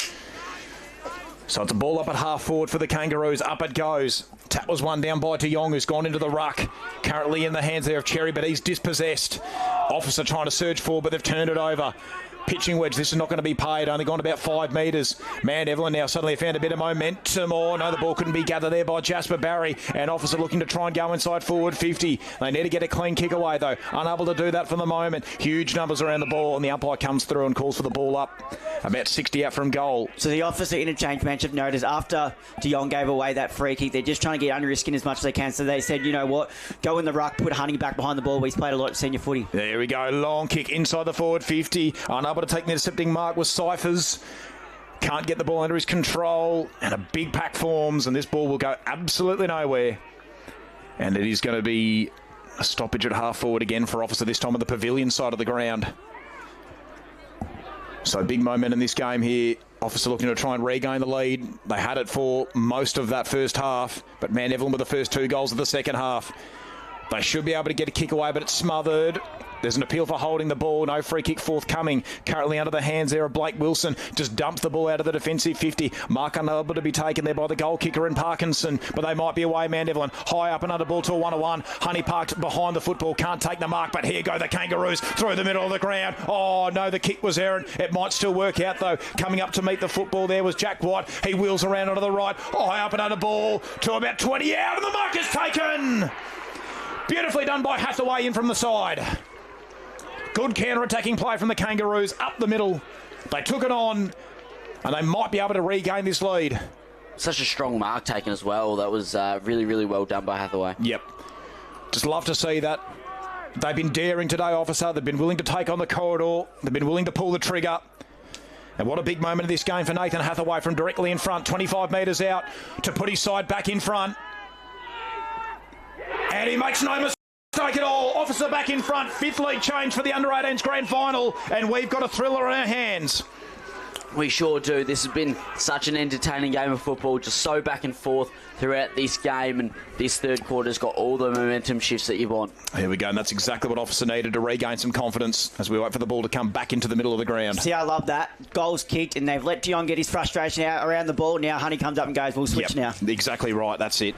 So it's a ball up at half forward for the Kangaroos. Up it goes. Tap was one down by De Jong, who's gone into the ruck. Currently in the hands there of Cherry, but he's dispossessed. Officer trying to surge forward, but they've turned it over. Pitching wedge, this is not going to be paid. Only gone about 5 metres. Mount Evelyn now suddenly found a bit of momentum. Oh, no, the ball couldn't be gathered there by Jasper Barry. And Officer looking to try and go inside forward 50. They need to get a clean kick away, though. Unable to do that for the moment. Huge numbers around the ball, and the umpire comes through and calls for the ball up. About 60 out from goal. So the Officer interchange match of notice after De Jong gave away that free kick, they're just trying to get under his skin as much as they can. So they said, you know what, go in the ruck, put Honey back behind the ball. He's played a lot of senior footy. There we go. Long kick inside the forward 50. Unable to take the intercepting mark was Cyphers. Can't get the ball under his control. And a big pack forms, and this ball will go absolutely nowhere. And it is going to be a stoppage at half forward again for Officer, this time on the pavilion side of the ground. So big moment in this game here. Officer looking to try and regain the lead. They had it for most of that first half, but Mount Evelyn with the first 2 goals of the second half. They should be able to get a kick away, but it's smothered. There's an appeal for holding the ball. No free kick forthcoming. Currently under the hands there of Blake Wilson. Just dumps the ball out of the defensive 50. Mark unable to be taken there by the goal kicker in Parkinson, but they might be away. Mount Evelyn high up and under ball to a 1-1. Honey parked behind the football. Can't take the mark, but here go the Kangaroos through the middle of the ground. Oh, no, the kick was errant. It might still work out, though. Coming up to meet the football there was Jack White. He wheels around onto the right. High up and under ball to about 20 out, and the mark is taken. Beautifully done by Hathaway in from the side. Good counter-attacking play from the Kangaroos up the middle. They took it on, and they might be able to regain this lead. Such a strong mark taken as well. That was really, really well done by Hathaway. Yep. Just love to see that. They've been daring today, Officer. They've been willing to take on the corridor. They've been willing to pull the trigger. And what a big moment of this game for Nathan Hathaway from directly in front, 25 metres out, to put his side back in front. And he makes no mistake at all. Officer back in front. 5th league change for the under-18s grand final. And we've got a thriller on our hands. We sure do. This has been such an entertaining game of football. Just so back and forth throughout this game. And this third quarter's got all the momentum shifts that you want. Here we go. And that's exactly what Officer needed to regain some confidence as we wait for the ball to come back into the middle of the ground. See, I love that. Goals kicked, and they've let Dion get his frustration out around the ball. Now Honey comes up and goes, we'll switch now. Exactly right. That's it.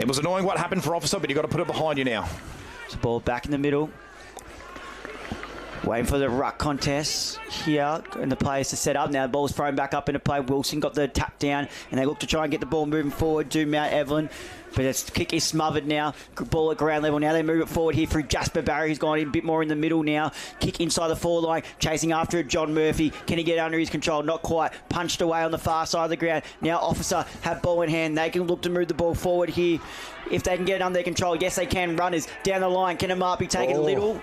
It was annoying what happened for Officer, but you've got to put it behind you now. The ball back in the middle. Waiting for the ruck contest here, and the players to set up. Now the ball's thrown back up into play. Wilson got the tap down, and they look to try and get the ball moving forward to Mount Evelyn. But its kick is smothered now. Ball at ground level. Now they move it forward here through Jasper Barry, who's gone in a bit more in the middle now. Kick inside the forward line, chasing after it, John Murphy. Can he get under his control? Not quite. Punched away on the far side of the ground. Now Officer have ball in hand. They can look to move the ball forward here. If they can get it under their control, yes they can. Runners down the line. Can Amart be taken a little?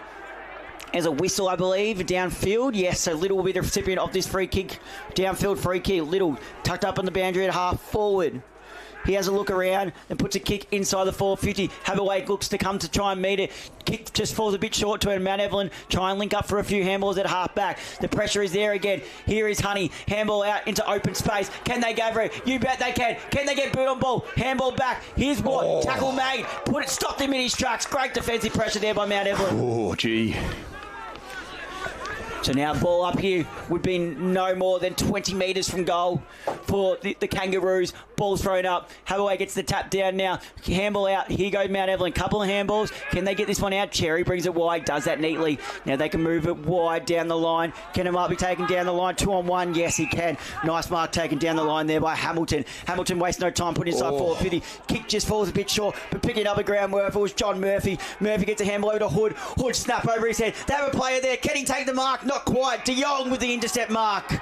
As a whistle, I believe, downfield. Yes, so Little will be the recipient of this free kick. Downfield free kick. Little tucked up on the boundary at half forward. He has a look around and puts a kick inside the 450. Haverway looks to come to try and meet it. Kick just falls a bit short to it. Mount Evelyn try and link up for a few handballs at half back. The pressure is there again. Here is Honey. Handball out into open space. Can they go for it? You bet they can. Can they get boot on ball? Handball back. Here's Watt. Tackle made. Stopped him in his tracks. Great defensive pressure there by Mount Evelyn. Oh, gee. So now ball up here would be no more than 20 metres from goal for the Kangaroos. Ball thrown up. Hathaway gets the tap down now. Handball out. Here goes Mount Evelyn. Couple of handballs. Can they get this one out? Cherry brings it wide. Does that neatly. Now they can move it wide down the line. Can Amart be taken down the line? 2-on-1. Yes, he can. Nice mark taken down the line there by Hamilton. Hamilton wastes no time. Put inside 450. Kick just falls a bit short. But picking up a ground work. It was John Murphy. Murphy gets a handball over to Hood. Hood snap over his head. They have a player there. Can he take the mark? Not quite. De Jong with the intercept mark.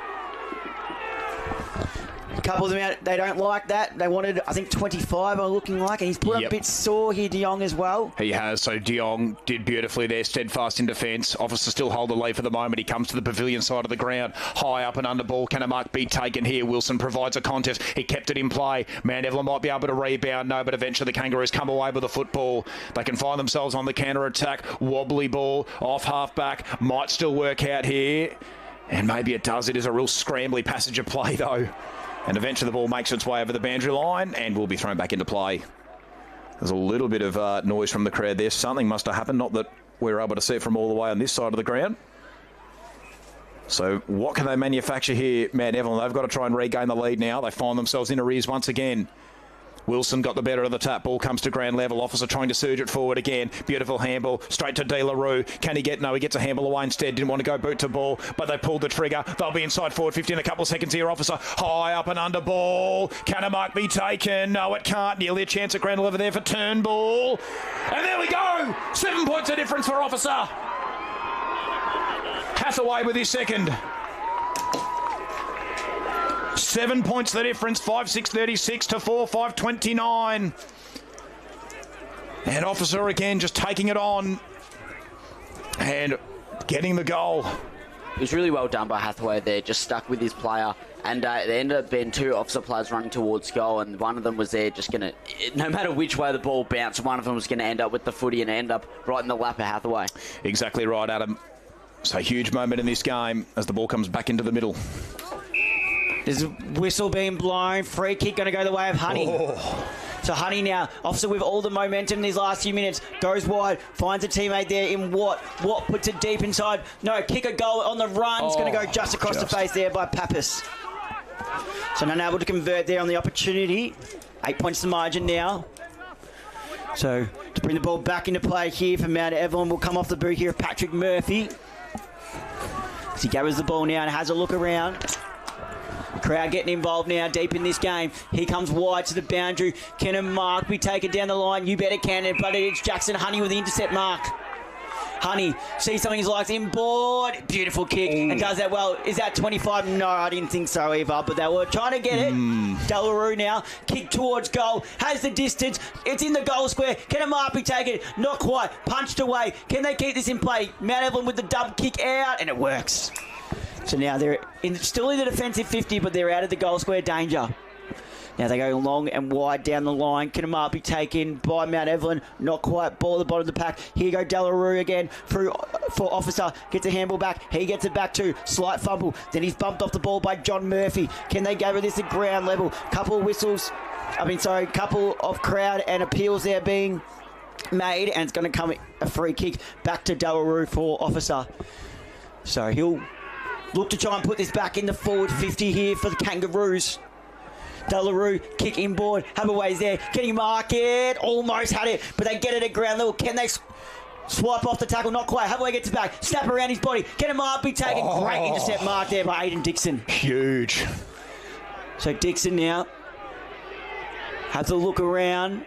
A couple of them out, they don't like that. They wanted, I think, 25 are looking like, and he's put a bit sore here, De Jong, as well. He has, so De Jong did beautifully there, steadfast in defence. Officer still hold the lead for the moment. He comes to the pavilion side of the ground, high up and under ball. Can a mark be taken here? Wilson provides a contest. He kept it in play. Mount Evelyn might be able to rebound, no, but eventually the Kangaroos come away with the football. They can find themselves on the counter-attack. Wobbly ball, off half-back, might still work out here. And maybe it does. It is a real scrambly passage of play, though. And eventually the ball makes its way over the boundary line and will be thrown back into play. There's a little bit of noise from the crowd there. Something must have happened, not that we're able to see it from all the way on this side of the ground. So what can they manufacture here, Mount Evelyn? They've got to try and regain the lead now. They find themselves in arrears once again. Wilson got the better of the tap. Ball comes to ground level. Officer trying to surge it forward again. Beautiful handball. Straight to De La Rue. Can he get? No, he gets a handball away instead. Didn't want to go boot to ball, but they pulled the trigger. They'll be inside forward 50 in a couple of seconds here. Officer high up and under ball. Can a mark be taken? No, it can't. Nearly a chance at ground level there for Turnbull. And there we go. 7 points of difference for Officer. Hathaway with his second. 7 points the difference, 5-6-36 to 4-5-29. And Officer again just taking it on and getting the goal. It was really well done by Hathaway there, just stuck with his player. And there ended up being two Officer players running towards goal, and one of them was there just going to, no matter which way the ball bounced, one of them was going to end up with the footy and end up right in the lap of Hathaway. Exactly right, Adam. So huge moment in this game as the ball comes back into the middle. There's a whistle being blown. Free kick going to go the way of Honey. So Honey now, Officer with all the momentum in these last few minutes, goes wide, finds a teammate there in Watt. Watt puts it deep inside. No, kick a goal on the run. It's going to go just across the face there by Pappas. So not able to convert there on the opportunity. 8 points the margin now. So to bring the ball back into play here for Mount Evelyn will come off the boot here of Patrick Murphy. As he gathers the ball now and has a look around. Crowd getting involved now deep in this game. He comes wide to the boundary. Can a mark be taken down the line? You bet it can, but it's Jackson Honey with the intercept mark. Honey sees something he likes, inboard. Beautiful kick and does that well. Is that 25? No, I didn't think so either, but they were trying to get it. De La Rue now, kick towards goal, has the distance. It's in the goal square. Can a mark be taken? Not quite. Punched away. Can they keep this in play? Mount Evelyn with the dub kick out, and it works. So now they're still in the defensive 50, but they're out of the goal square danger. Now they go long and wide down the line. Can a mark be taken by Mount Evelyn? Not quite. Ball at the bottom of the pack. Here go De La Rue again for Officer. Gets a handball back. He gets it back too. Slight fumble. Then he's bumped off the ball by John Murphy. Can they gather this at ground level? Couple of whistles. Couple of crowd and appeals there being made. And it's going to come a free kick back to De La Rue for Officer. So he'll look to try and put this back in the forward 50 here for the Kangaroos. Delarue, kick inboard. Hathaway's there. Kenny Market almost had it, but they get it at ground level. Can they swipe off the tackle? Not quite. Hathaway gets it back. Snap around his body. Can it be taken? Great intercept mark there by Aiden Dixon. Huge. So Dixon now has a look around,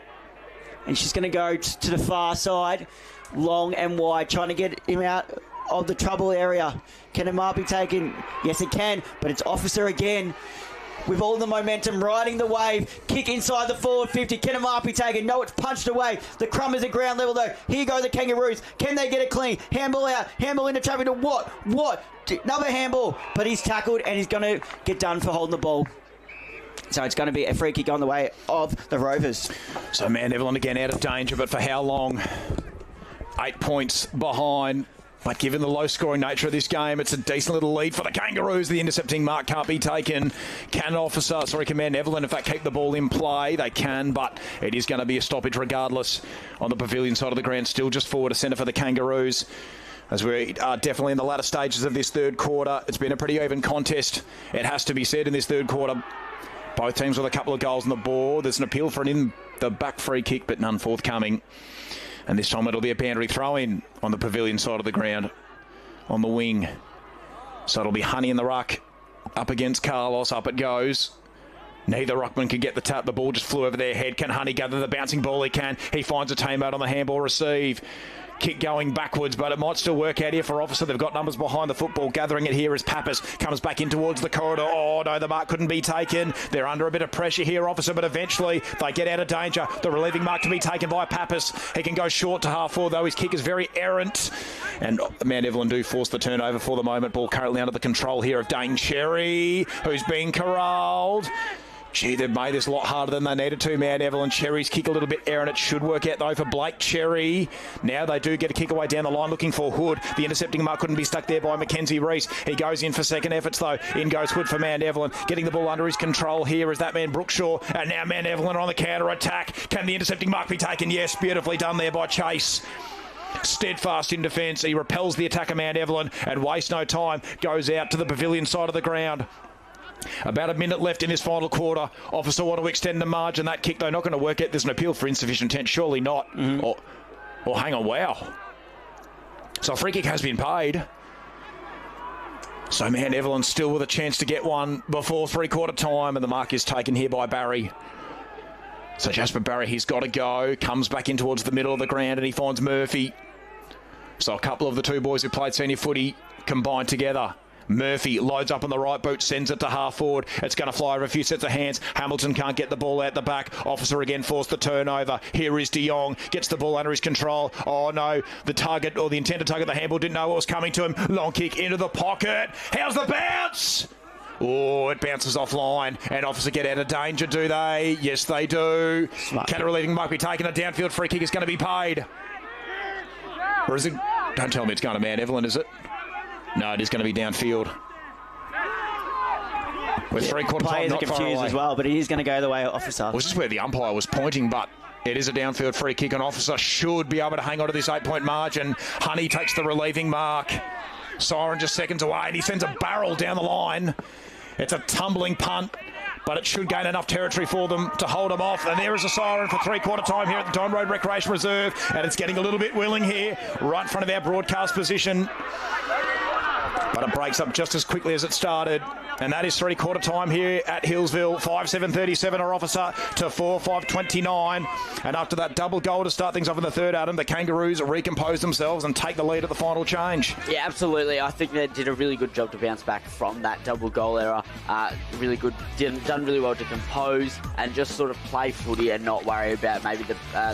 and she's going to go to the far side, long and wide, trying to get him out of the trouble area. Can it be taken? Yes, it can, but it's Officer again with all the momentum, riding the wave. Kick inside the forward 50. Can it be taken? No, it's punched away. The crumb is at ground level, though. Here go the Kangaroos. Can they get it clean? Handball out. Handball into traffic to what? Another handball. But he's tackled, and he's going to get done for holding the ball. So it's going to be a free kick on the way of the Rovers. So Mount Evelyn again out of danger, but for how long? 8 points behind. But given the low-scoring nature of this game, it's a decent little lead for the Kangaroos. The intercepting mark can't be taken. Can Mount Evelyn, in fact, keep the ball in play? They can, but it is going to be a stoppage regardless on the pavilion side of the ground. Still just forward to centre for the Kangaroos, as we are definitely in the latter stages of this third quarter. It's been a pretty even contest, it has to be said, in this third quarter. Both teams with a couple of goals on the board. There's an appeal for an in-the-back free kick, but none forthcoming. And this time it'll be a boundary throw-in on the pavilion side of the ground, on the wing. So it'll be Honey in the ruck, up against Carlos. Up it goes. Neither ruckman can get the tap. The ball just flew over their head. Can Honey gather the bouncing ball? He can. He finds a teammate on the handball receive. Kick going backwards, but it might still work out here for Officer. They've got numbers behind the football. Gathering it here as Pappas comes back in towards the corridor. Oh, no, the mark couldn't be taken. They're under a bit of pressure here, Officer, but eventually they get out of danger. The relieving mark to be taken by Pappas. He can go short to half forward, though. His kick is very errant. And Mount Evelyn do force the turnover for the moment. Ball currently under the control here of Dane Cherry, who's being corralled. Gee, they've made this a lot harder than they needed to. Mount Evelyn. Cherry's kick a little bit errant. It should work out, though, for Blake Cherry. Now they do get a kick away down the line, looking for Hood. The intercepting mark couldn't be stuck there by Mackenzie Reese. He goes in for second efforts, though. In goes Hood for Mount Evelyn. Getting the ball under his control here is that man Brookshaw. And now Mount Evelyn on the counter-attack. Can the intercepting mark be taken? Yes, beautifully done there by Chase. Steadfast in defence. He repels the attack of Mount Evelyn and wastes no time. Goes out to the pavilion side of the ground. About a minute left in this final quarter. Officer want to extend the margin. That kick, though, not going to work out. There's an appeal for insufficient intent. Surely not. Or hang on, wow. So a free kick has been paid. So Mount Evelyn still with a chance to get one before three-quarter time, and the mark is taken here by Barry. So Jasper Barry, he's got to go. Comes back in towards the middle of the ground, and he finds Murphy. So a couple of the two boys who played senior footy combined together. Murphy loads up on the right boot, sends it to half forward. It's going to fly over a few sets of hands. Hamilton can't get the ball out the back. Officer again forced the turnover. Here is De Jong. Gets the ball under his control. Oh no, the target or the intended target, the handball, didn't know what was coming to him. Long kick into the pocket. How's the bounce? Oh, it bounces offline. And Officer get out of danger, do they? Yes, they do. Can a relieving mark be taken? A downfield free kick is going to be paid. Or is it? Don't tell me it's going to Mount Evelyn, is it? No, it is going to be downfield. With three-quarter time not far away. As well, but it is going to go the way of Officer. Well, this is where the umpire was pointing, but it is a downfield free kick, and Officer should be able to hang on to this 8-point margin. Honey takes the relieving mark. Siren just seconds away, and he sends a barrel down the line. It's a tumbling punt, but it should gain enough territory for them to hold them off. And there is a siren for three-quarter time here at the Don Road Recreation Reserve, and it's getting a little bit willing here, right in front of our broadcast position. But it breaks up just as quickly as it started. And that is three-quarter time here at Hillsville. 5:7:37 are Officer to 4:5:29. And after that double goal to start things off in the third, Adam, the Kangaroos recompose themselves and take the lead at the final change. Yeah, absolutely. I think they did a really good job to bounce back from that double goal error. Really good. Done really well to compose and just sort of play footy and not worry about maybe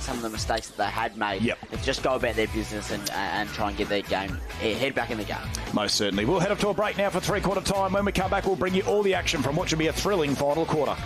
some of the mistakes that they had made. Yep. Just go about their business and try and get their game, head back in the game. Most certainly. We'll head up to a break now for three-quarter time. When we come back, we'll bring you all the action from what should be a thrilling final quarter.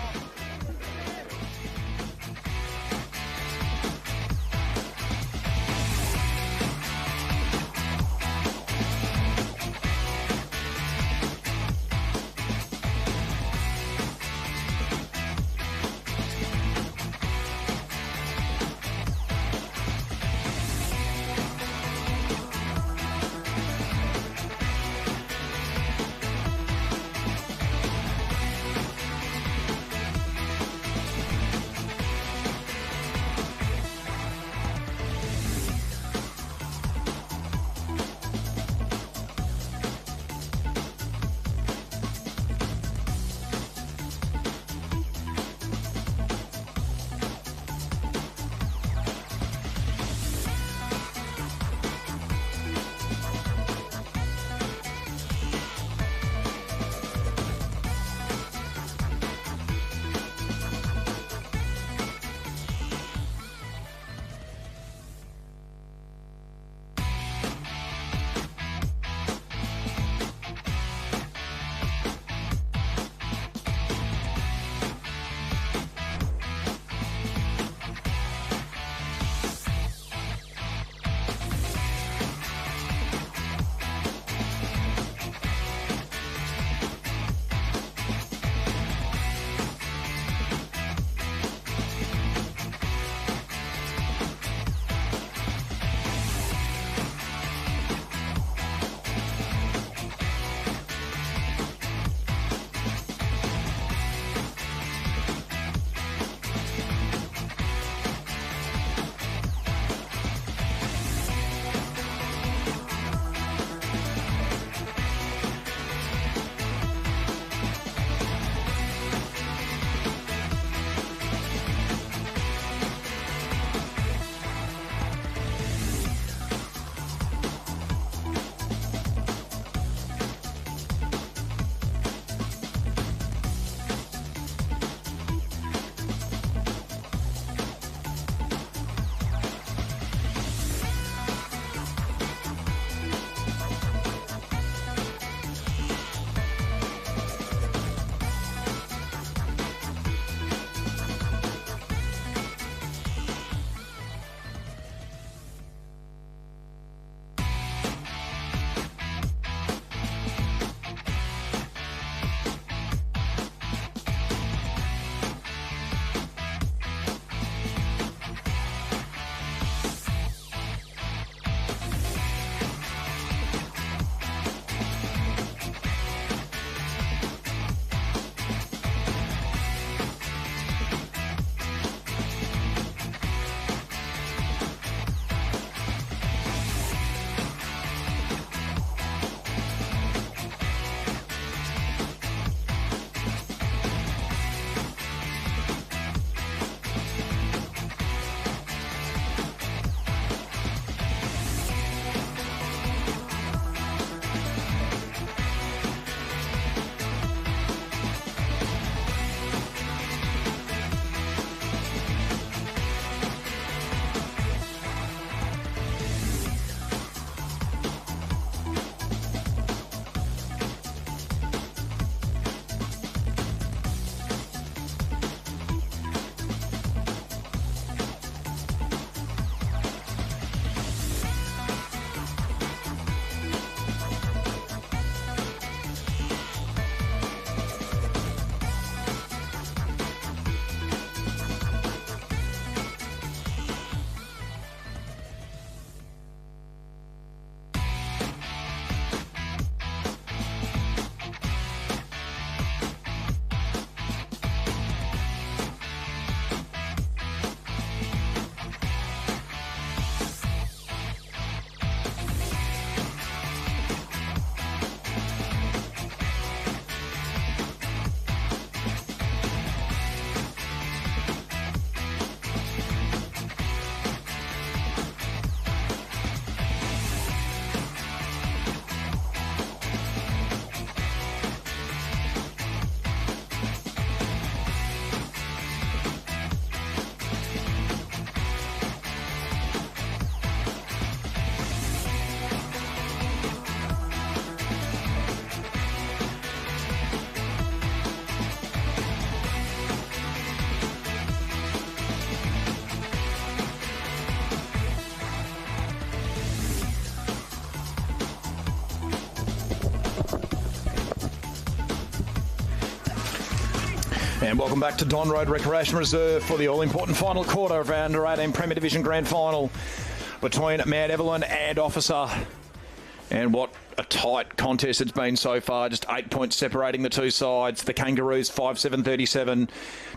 And welcome back to Don Road Recreation Reserve for the all-important final quarter of our Under-18 Premier Division Grand Final between Mount Evelyn and Officer. And what a tight contest it's been so far. Just 8 points separating the two sides. The Kangaroos 5-7-37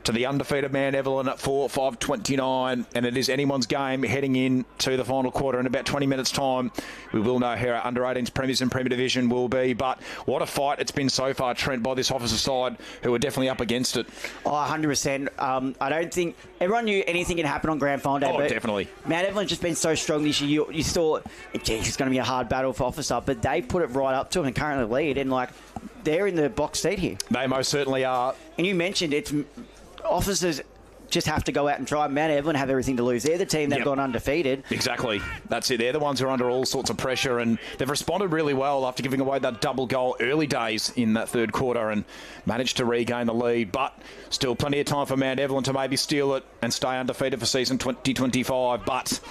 to the undefeated Mount Evelyn at 4-5-29. And it is anyone's game heading in to the final quarter in about 20 minutes' time. We will know how our under-18s premiers and Premier Division will be. But what a fight it's been so far, Trent, by this Officer side, who are definitely up against it. Oh, 100%. I don't think everyone knew anything can happen on Grand Final Day. Oh, but definitely. Mount Evelyn's just been so strong this year. You thought, geez, it's going to be a hard battle for Officer, but they put it right up to them and currently lead. And, like, they're in the box seat here. They most certainly are. And you mentioned it's Officers just have to go out and try. Mount Evelyn have everything to lose. They're the team that's gone undefeated. Exactly. That's it. They're the ones who are under all sorts of pressure, and they've responded really well after giving away that double goal early days in that third quarter and managed to regain the lead. But still plenty of time for Mount Evelyn to maybe steal it and stay undefeated for season 2025. But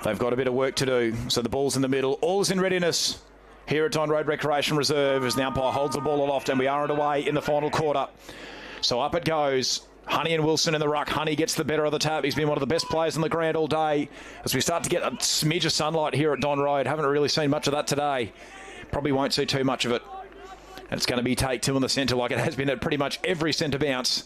they've got a bit of work to do. So the ball's in the middle. All is in readiness here at Don Road Recreation Reserve as the umpire holds the ball aloft, and we are underway in the final quarter. So up it goes. Honey and Wilson in the ruck. Honey gets the better of the tap. He's been one of the best players in the ground all day. As we start to get a smidge of sunlight here at Don Road. Haven't really seen much of that today. Probably won't see too much of it. And it's going to be take two in the centre like it has been at pretty much every centre bounce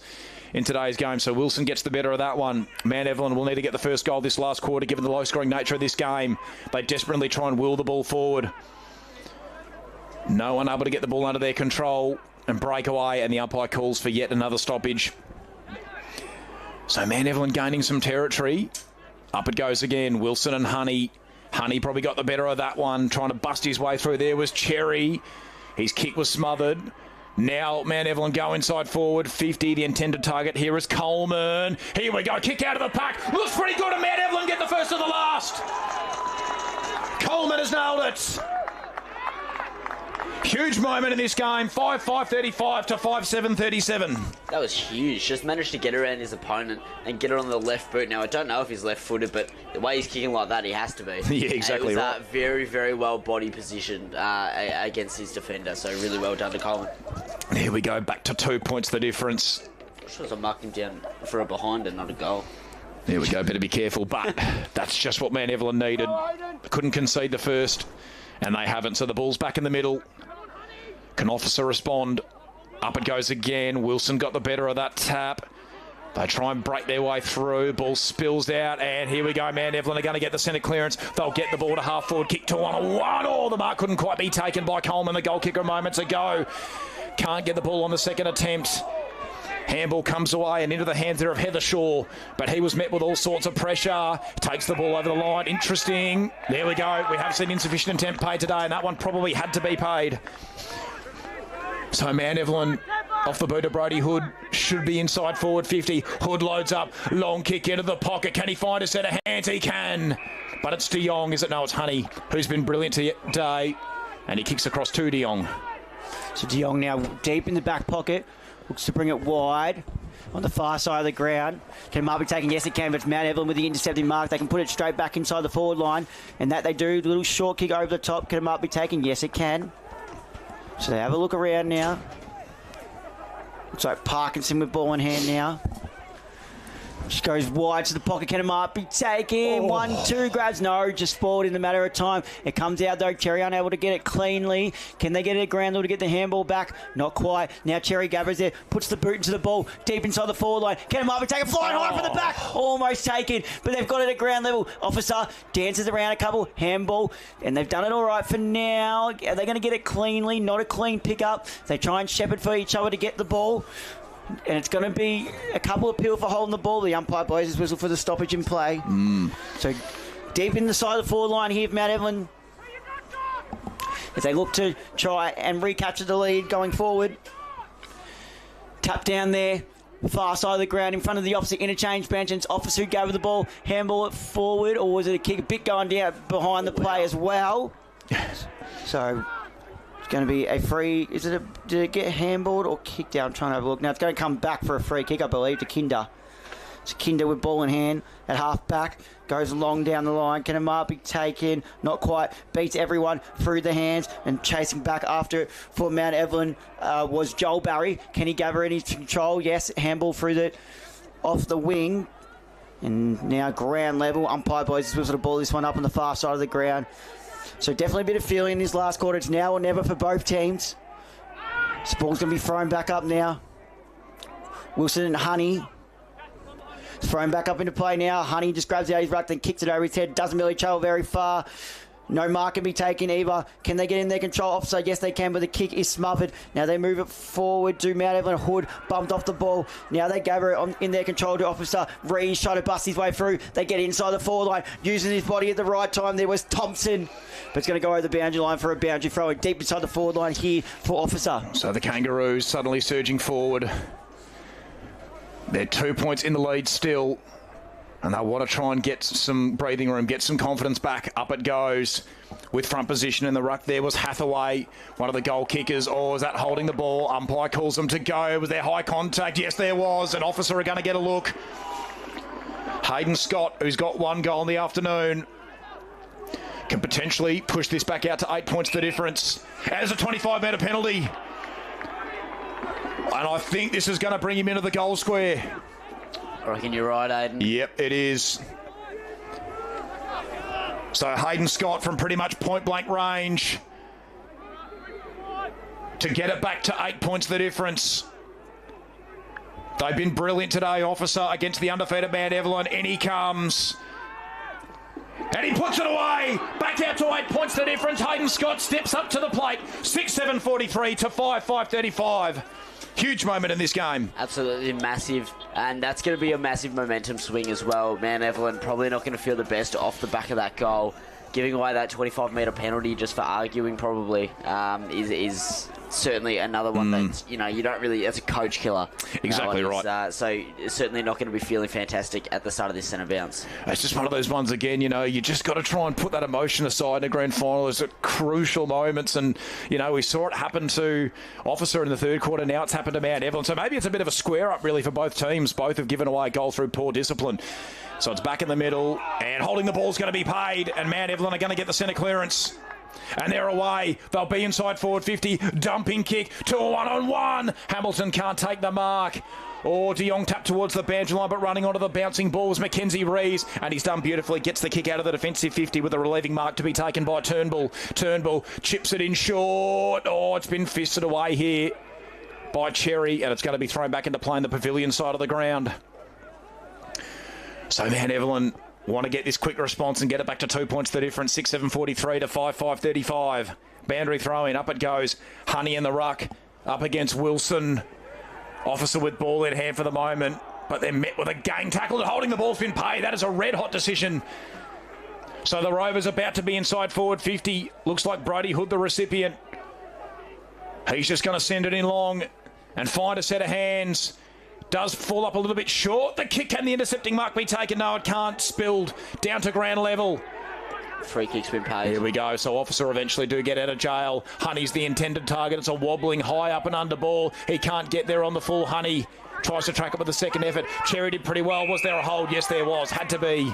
in today's game. So Wilson gets the better of that one. Mount Evelyn will need to get the first goal this last quarter given the low-scoring nature of this game. They desperately try and will the ball forward. No one able to get the ball under their control and break away, and the umpire calls for yet another stoppage. So Mount Evelyn gaining some territory. Up it goes again. Wilson and Honey. Honey probably got the better of that one. Trying to bust his way through there was Cherry. His kick was smothered. Now Mount Evelyn go inside forward. 50, the intended target here is Coleman. Here we go. Kick out of the pack. Looks pretty good, and Mount Evelyn get the first of the last. Coleman has nailed it. Huge moment in this game, 5-5-35 to 5-7-37. That was huge. Just managed to get around his opponent and get it on the left boot. Now, I don't know if he's left-footed, but the way he's kicking like that, he has to be. Yeah, exactly right. It was very, very well body positioned against his defender, so really well done to Coleman. Here we go, back to 2 points the difference. I'm sure I marked him down for a behind and not a goal. There we go, better be careful, but that's just what Mount Evelyn needed. Couldn't concede the first, and they haven't, so the ball's back in the middle. Can Officer respond? Up it goes again. Wilson got the better of that tap. They try and break their way through. Ball spills out, and here we go. Mount Evelyn are going to get the centre clearance. They'll get the ball to half forward. Kick to 1-1. Oh, the mark couldn't quite be taken by Coleman, the goal kicker moments ago. Can't get the ball on the second attempt. Handball comes away and into the hands there of Heather Shaw, but he was met with all sorts of pressure. Takes the ball over the line. Interesting. There we go. We have seen insufficient attempt paid today, and that one probably had to be paid. So Mount Evelyn off the boot of Brody Hood should be inside forward 50. Hood loads up, long kick into the pocket. Can he find a set of hands? He can. But it's De Jong, is it? No, it's Honey, who's been brilliant today. And he kicks across to De Jong. So De Jong now deep in the back pocket. Looks to bring it wide on the far side of the ground. Can Mark be taken? Yes, it can, but it's Mount Evelyn with the intercepting mark. They can put it straight back inside the forward line, and that they do. The little short kick over the top. Can Mark be taken? Yes, it can. So they have a look around now. Looks like Parkinson with ball in hand now. Just goes wide to the pocket. Can Mark be taken? 1-2 grabs. No, just forward in the matter of time. It comes out though. Cherry unable to get it cleanly. Can they get it at ground level to get the handball back? Not quite. Now Cherry gathers there. Puts the boot into the ball. Deep inside the forward line. Can Mark be taken? Flying high from the back. Almost taken. But they've got it at ground level. Officer dances around a couple. Handball. And they've done it all right for now. Are they going to get it cleanly? Not a clean pickup. They try and shepherd for each other to get the ball. And it's going to be a couple of appeal for holding the ball. The umpire blows his whistle for the stoppage in play. So deep in the side of the forward line here for Mount Evelyn, as they look to try and recapture the lead going forward. Tap down there, far side of the ground in front of the opposite interchange bench, and it's Officer who gave the ball. Handball it forward, or was it a kick? A bit going down behind the play as well. So going to be a free. Did it get handballed or kicked out? I'm trying to have a look. Now it's going to come back for a free kick, I believe, to Kinder. So Kinder with ball in hand at half back. Goes long down the line. Can a mark be taken? Not quite. Beats everyone through the hands and chasing back after it for Mount Evelyn was Joel Barry. Can he gather any control? Yes. Handball through the off the wing. And now ground level. Umpire boys is whistle to ball this one up on the far side of the ground. So definitely a bit of feeling in this last quarter. It's now or never for both teams. This ball's going to be thrown back up now. Wilson and Honey. Thrown back up into play now. Honey just grabs it out of his ruck, then kicks it over his head. Doesn't really travel very far. No mark can be taken either. Can they get in their control officer? Yes, they can, but the kick is smothered. Now they move it forward to Mount Evelyn. Hood bumped off the ball. Now they gather it in their control to officer. Rees trying to bust his way through. They get inside the forward line, using his body at the right time. There was Thompson, but it's going to go over the boundary line for a boundary throw. Deep inside the forward line here for officer. So the Kangaroos suddenly surging forward. They're 2 points in the lead still, and they want to try and get some breathing room, get some confidence back. Up it goes with front position in the ruck. There was Hathaway, one of the goal kickers. Or is that holding the ball? Umpire calls them to go. Was there high contact? Yes, there was. An officer are going to get a look. Hayden Scott, who's got one goal in the afternoon, can potentially push this back out to 8 points the difference. As a 25-metre penalty. And I think this is going to bring him into the goal square. I reckon you're right, Aiden. Yep, it is. So Hayden Scott from pretty much point-blank range to get it back to 8 points the difference. They've been brilliant today, officer, against the undefeated Mount Evelyn. In he comes. And he puts it away. Back out to 8 points the difference. Hayden Scott steps up to the plate. 6-7-43 to 5-5-35. Huge moment in this game. Absolutely massive, and that's going to be a massive momentum swing as well. Mount Evelyn probably not going to feel the best off the back of that goal. Giving away that 25-metre penalty just for arguing probably is certainly another one that, you don't really, it's a coach killer. Exactly right. So certainly not going to be feeling fantastic at the start of this centre bounce. It's just one of those ones again, you just got to try and put that emotion aside in the grand final. It's at crucial moments, and, we saw it happen to Officer in the third quarter. Now it's happened to Mount Evelyn. So maybe it's a bit of a square up really for both teams. Both have given away a goal through poor discipline. So it's back in the middle, and holding the ball is going to be paid, and Mount Evelyn are going to get the centre clearance. And they're away. They'll be inside forward 50. Dumping kick to a one-on-one. Hamilton can't take the mark. De Jong tapped towards the boundary line, but running onto the bouncing ball is Mackenzie Rees, and he's done beautifully. Gets the kick out of the defensive 50 with a relieving mark to be taken by Turnbull. Turnbull chips it in short. It's been fisted away here by Cherry, and it's going to be thrown back into play in the pavilion side of the ground. So Mount Evelyn want to get this quick response and get it back to 2 points the difference. 6-7-43 to 5-5-35. Boundary throw in. Up it goes. Honey in the ruck. Up against Wilson. Officer with ball in hand for the moment. But they're met with a gang tackle. Holding the ball's been paid. That is a red-hot decision. So the Rovers about to be inside forward 50. Looks like Brody Hood, the recipient. He's just going to send it in long and find a set of hands. Does fall up a little bit short. The kick, can the intercepting mark be taken? No, it can't. Spilled down to ground level. Free kick's been paid. Here we go. So Officer eventually do get out of jail. Honey's the intended target. It's a wobbling high up and under ball. He can't get there on the full. Honey tries to track it with the second effort. Cherry did pretty well. Was there a hold? Yes, there was. Had to be.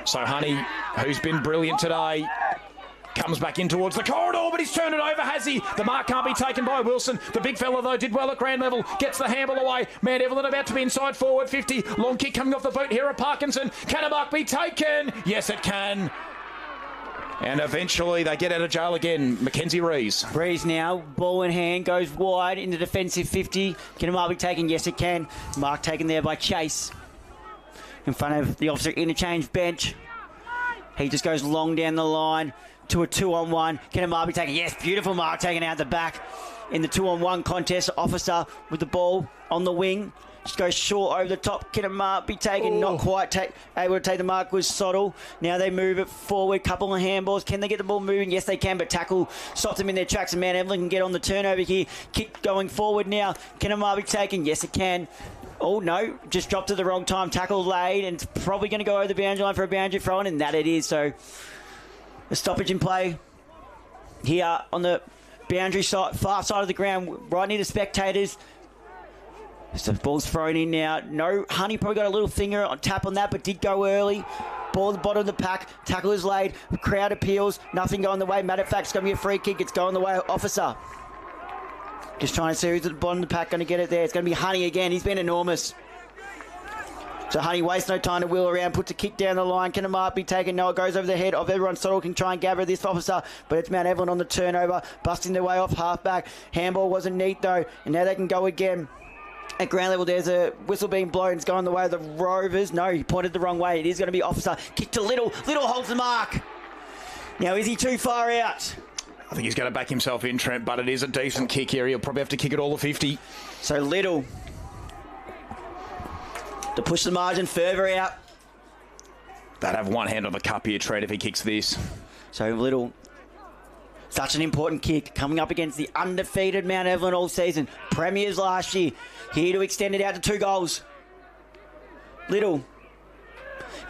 So Honey, who's been brilliant today, comes back in towards the corridor, but he's turned it over, has he? The mark can't be taken by Wilson. The big fella, though, did well at ground level. Gets the handball away. Mount Evelyn about to be inside forward 50. Long kick coming off the boot here at Parkinson. Can a mark be taken? Yes, it can. And eventually they get out of jail again. Mackenzie Rees. Rees now, ball in hand, goes wide into defensive 50. Can a mark be taken? Yes, it can. Mark taken there by Chase. In front of the Officer interchange bench. He just goes long down the line to a 2-on-1. Can a mark be taken? Yes, beautiful mark taken out the back in the 2-on-1 contest. Officer with the ball on the wing. Just goes short over the top. Can a mark be taken? Not quite able to take the mark was Soddle. Now they move it forward. Couple of handballs. Can they get the ball moving? Yes, they can, but tackle stops them in their tracks, and Mount Evelyn can get on the turnover here. Kick going forward now. Can a mark be taken? Yes, it can. Oh, no. Just dropped at the wrong time. Tackle laid, and it's probably going to go over the boundary line for a boundary throw, and that it is. So a stoppage in play here on the boundary side, far side of the ground, right near the spectators. So the ball's thrown in now. No, Honey probably got a little finger on tap on that, but did go early. Ball at the bottom of the pack. Tackle is laid. Crowd appeals. Nothing going the way. Matter of fact, it's going to be a free kick. It's going the way of Officer. Just trying to see who's at the bottom of the pack going to get it there. It's going to be Honey again. He's been enormous. So Honey wastes no time to wheel around, puts a kick down the line. Can a mark be taken? No, it goes over the head of everyone. Sottle can try and gather this Officer, but it's Mount Evelyn on the turnover, busting their way off halfback. Handball wasn't neat though, and now they can go again. At ground level, there's a whistle being blown. It's going the way of the Rovers. No, he pointed the wrong way. It is going to be Officer. Kick to Little. Little holds the mark. Now, is he too far out? I think he's going to back himself in, Trent, but it is a decent kick here. He'll probably have to kick it all the 50. So Little to push the margin further out. They'd have one hand on the cup here, Trent, if he kicks this. So Little, such an important kick, coming up against the undefeated Mount Evelyn all season. Premiers last year. Here to extend it out to 2 goals. Little.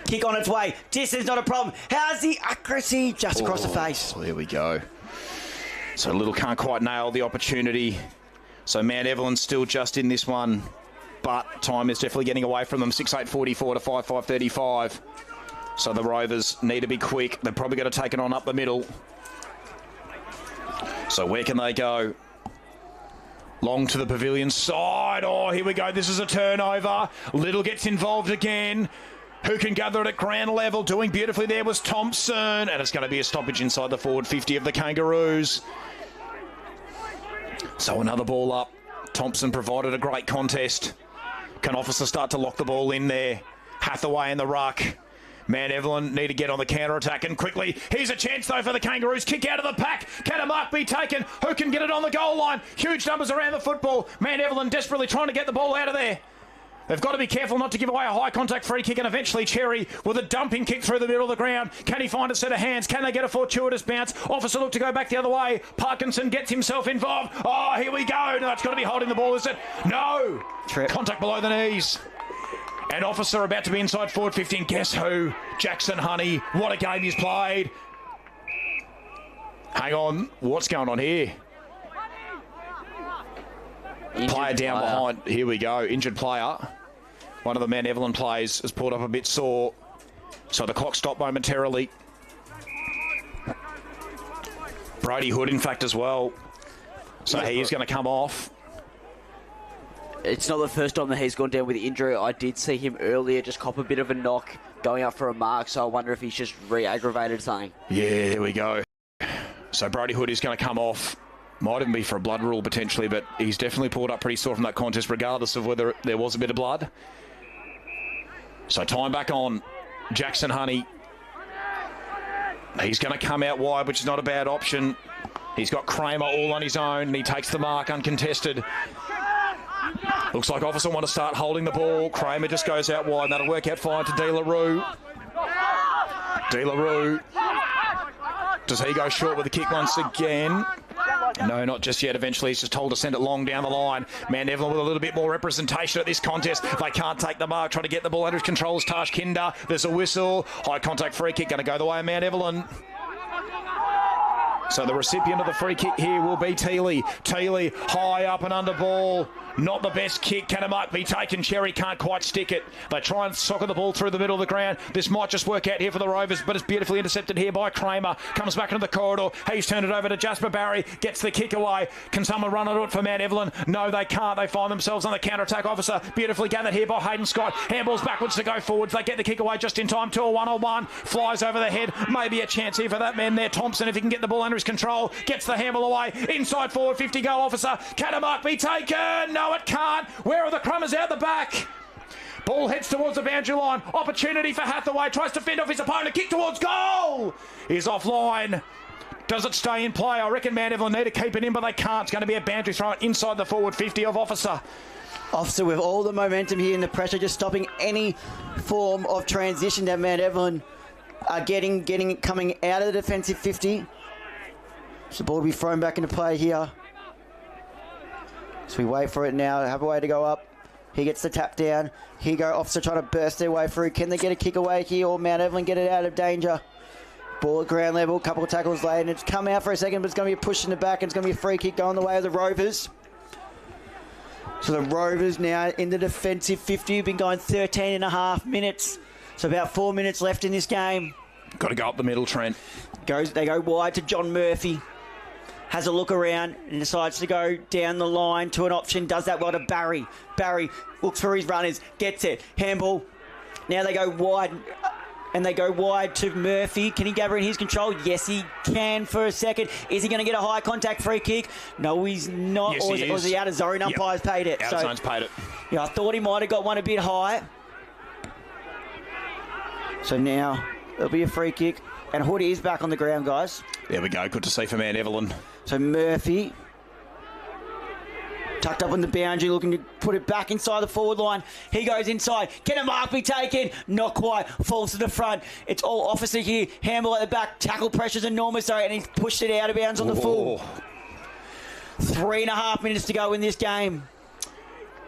Kick on its way. Distance not a problem. How's the accuracy? Just across the face. There we go. So Little can't quite nail the opportunity. So Mount Evelyn's still just in this one. But time is definitely getting away from them. 6:8:44 to 5:5:35. So the Rovers need to be quick. They're probably going to take it on up the middle. So where can they go? Long to the pavilion side. Oh, here we go. This is a turnover. Little gets involved again. Who can gather it at ground level? Doing beautifully there was Thompson. And it's going to be a stoppage inside the forward 50 of the Kangaroos. So another ball up. Thompson provided a great contest. Can Officer start to lock the ball in there? Hathaway in the ruck. Mount Evelyn need to get on the counter-attack and quickly. Here's a chance, though, for the Kangaroos. Kick out of the pack. Can a mark be taken? Who can get it on the goal line? Huge numbers around the football. Mount Evelyn desperately trying to get the ball out of there. They've got to be careful not to give away a high-contact free kick, and eventually Cherry with a dumping kick through the middle of the ground. Can he find a set of hands? Can they get a fortuitous bounce? Officer look to go back the other way. Parkinson gets himself involved. Oh, here we go. No, it's got to be holding the ball, is it? No. Trip. Contact below the knees. And Officer about to be inside forward 50. And guess who? Jackson Honey. What a game he's played. Hang on. What's going on here? Player down behind. Here we go. Injured player. One of the Mount Evelyn players has pulled up a bit sore. So the clock stopped momentarily. Brody Hood, in fact, as well. So he is going to come off. It's not the first time that he's gone down with injury. I did see him earlier just cop a bit of a knock going up for a mark, so I wonder if he's just re-aggravated something. Yeah, there we go. So Brody Hood is going to come off. Might even be for a blood rule potentially, but he's definitely pulled up pretty sore from that contest regardless of whether there was a bit of blood. So time back on. Jackson Honey. He's going to come out wide, which is not a bad option. He's got Kramer all on his own, and he takes the mark uncontested. Looks like Officer want to start holding the ball. Kramer just goes out wide, and that'll work out fine to De La Rue. De La Rue. Does he go short with the kick once again? No, not just yet. Eventually, he's just told to send it long down the line. Mount Evelyn with a little bit more representation at this contest. They can't take the mark. Trying to get the ball under his control is Tash Kinder. There's a whistle. High contact free kick going to go the way of Mount Evelyn. So the recipient of the free kick here will be Teely. Teely high up and under ball. Not the best kick. Can a mark be taken? Cherry can't quite stick it. They try and soccer the ball through the middle of the ground. This might just work out here for the Rovers, but it's beautifully intercepted here by Kramer. Comes back into the corridor. He's turned it over to Jasper Barry. Gets the kick away. Can someone run onto it for Mount Evelyn? No, they can't. They find themselves on the counter-attack. Officer beautifully gathered here by Hayden Scott. Handballs backwards to go forwards. They get the kick away just in time. 2 1-on-1. Flies over the head. Maybe a chance here for that man there. Thompson, if he can get the ball under his control, gets the handball away. Inside forward 50 goal Officer. Can a mark be taken? No, it can't. Where are the Crummers out the back? Ball heads towards the boundary line. Opportunity for Hathaway. Tries to fend off his opponent. Kick towards goal. Is offline. Does it stay in play? I reckon Mount Evelyn need to keep it in, but they can't. It's going to be a boundary throw inside the forward 50 of Officer. Officer with all the momentum here in the pressure, just stopping any form of transition that Mount Evelyn are coming out of the defensive 50. So the ball will be thrown back into play here. So we wait for it now. Have a way to go up. He gets the tap down. Here go Officer trying to burst their way through. Can they get a kick away here or Mount Evelyn get it out of danger? Ball at ground level. Couple of tackles later. And it's come out for a second, but it's going to be a push in the back. And it's going to be a free kick going the way of the Rovers. So the Rovers now in the defensive 50 have been going 13 and a half minutes. So about 4 minutes left in this game. Got to go up the middle, Trent. They go wide to John Murphy. Has a look around and decides to go down the line to an option. Does that well to Barry. Barry looks for his runners. Gets it. Handball. Now they go wide. And they go wide to Murphy. Can he gather in his control? Yes, he can for a second. Is he going to get a high contact free kick? No, he's not. Yes, or is he out of zone? Umpire's paid it. Out of zone's paid it. Yeah, I thought he might have got one a bit high. So now there'll be a free kick. And Hoodie is back on the ground, guys. There we go. Good to see for Mount Evelyn. So Murphy tucked up on the boundary, looking to put it back inside the forward line. He goes inside. Can a mark be taken? Not quite. Falls to the front. It's all Officer here. Handball at the back. Tackle pressure's enormous, though, and he's pushed it out of bounds on the full. 3.5 minutes to go in this game.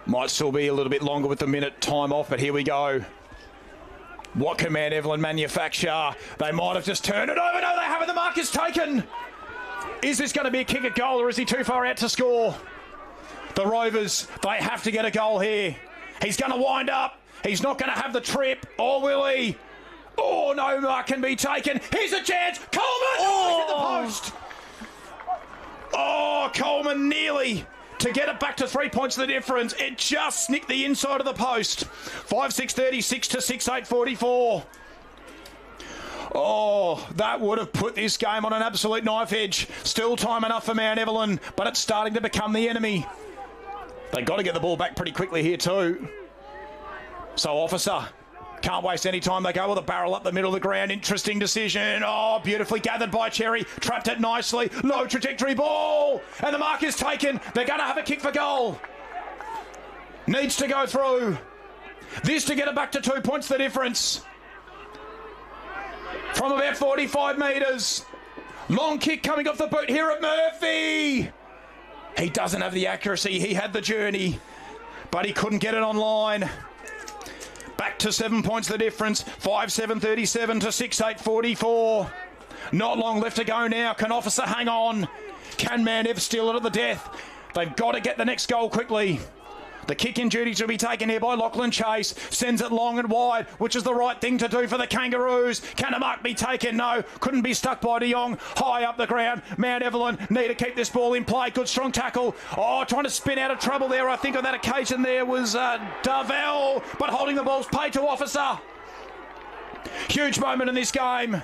Might still be a little bit longer with the minute time off, but here we go. What can Mount Evelyn manufacture? They might have just turned it over. No, they haven't. The mark is taken. Is this going to be a kick at goal, or is he too far out to score? The Rovers, they have to get a goal here. He's going to wind up. He's not going to have the trip, or will he? Oh, no mark can be taken. Here's a chance. Coleman! Oh, he's hit the post. Oh, Coleman nearly to get it back to 3 points the difference. It just nicked the inside of the post. 5-6-36 to 6-8-44. Oh, that would have put this game on an absolute knife edge. Still time enough for Mount Evelyn, but it's starting to become the enemy. They've got to get the ball back pretty quickly here too. So Officer can't waste any time. They go with a barrel up the middle of the ground. Interesting decision. Oh, beautifully gathered by Cherry. Trapped it nicely. Low trajectory ball. And the mark is taken. They're going to have a kick for goal. Needs to go through. This to get it back to 2 points the difference. From about 45 metres. Long kick coming off the boot here at Murphy. He doesn't have the accuracy. He had the journey, but he couldn't get it online. Back to 7 points the difference. 5-7-37 to 6-8-44. Not long left to go now. Can Officer hang on? Can Mount Ev steal it at the death? They've got to get the next goal quickly. The kick-in duty to be taken here by Lachlan Chase. Sends it long and wide, which is the right thing to do for the Kangaroos. Can a mark be taken? No. Couldn't be stuck by De Jong. High up the ground. Mount Evelyn need to keep this ball in play. Good strong tackle. Oh, trying to spin out of trouble there. I think on that occasion there was Darvell, but holding the ball's paid to Officer. Huge moment in this game.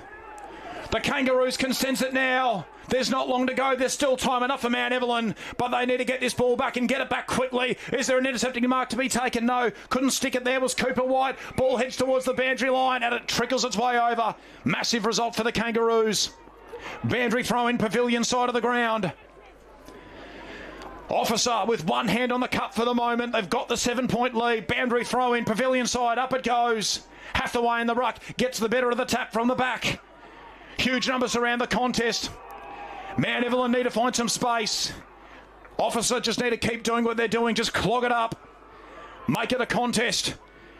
The Kangaroos can sense it now. There's not long to go. There's still time enough for Mount Evelyn, but they need to get this ball back and get it back quickly. Is there an intercepting mark to be taken? No. Couldn't stick it there. Was Cooper White. Ball heads towards the boundary line and it trickles its way over. Massive result for the Kangaroos. Boundary throw in pavilion side of the ground. Officer with one hand on the cup for the moment. They've got the 7 point lead. Boundary throw in pavilion side. Up it goes. Hathaway in the ruck. Gets the better of the tap from the back. Huge numbers around the contest. Mount Evelyn need to find some space. Officer just need to keep doing what they're doing. Just clog it up. Make it a contest.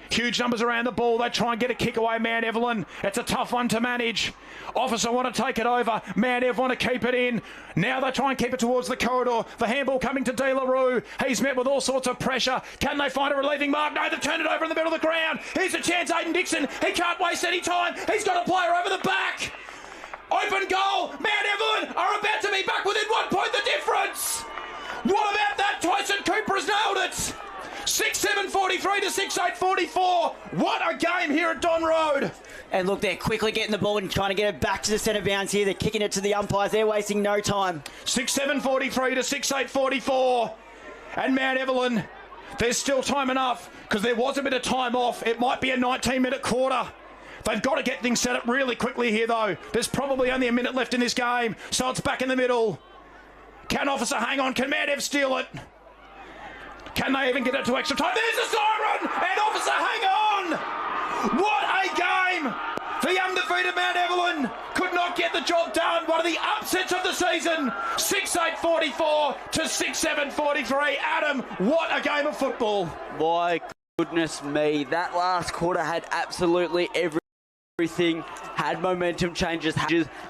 Huge numbers around the ball. They try and get a kick away, Mount Evelyn. It's a tough one to manage. Officer want to take it over. Mount Ev want to keep it in. Now they try and keep it towards the corridor. The handball coming to De La Rue. He's met with all sorts of pressure. Can they find a relieving mark? No, they've turned it over in the middle of the ground. Here's a chance, Aiden Dixon. He can't waste any time. He's got a player over the back. Open goal. Mount Evelyn are about to be back within 1 point the difference. What about that? Tyson Cooper has nailed it. 6-7-43 to 6-8-44. What a game here at Don Road. And look, they're quickly getting the ball and trying to get it back to the centre bounce here. They're kicking it to the umpires. They're wasting no time. 6-7-43 to 6-8-44. And Mount Evelyn, there's still time enough because there was a bit of time off. It might be a 19-minute quarter. They've got to get things set up really quickly here, though. There's probably only a minute left in this game, so it's back in the middle. Can Officer hang on? Can Mount Ev steal it? Can they even get it to extra time? There's a siren! And Officer hang on! What a game! The undefeated Mount Evelyn could not get the job done. One of the upsets of the season. 6-8-44 to 6-7-43. Adam, what a game of football. My goodness me. That last quarter had absolutely everything. Had momentum changes.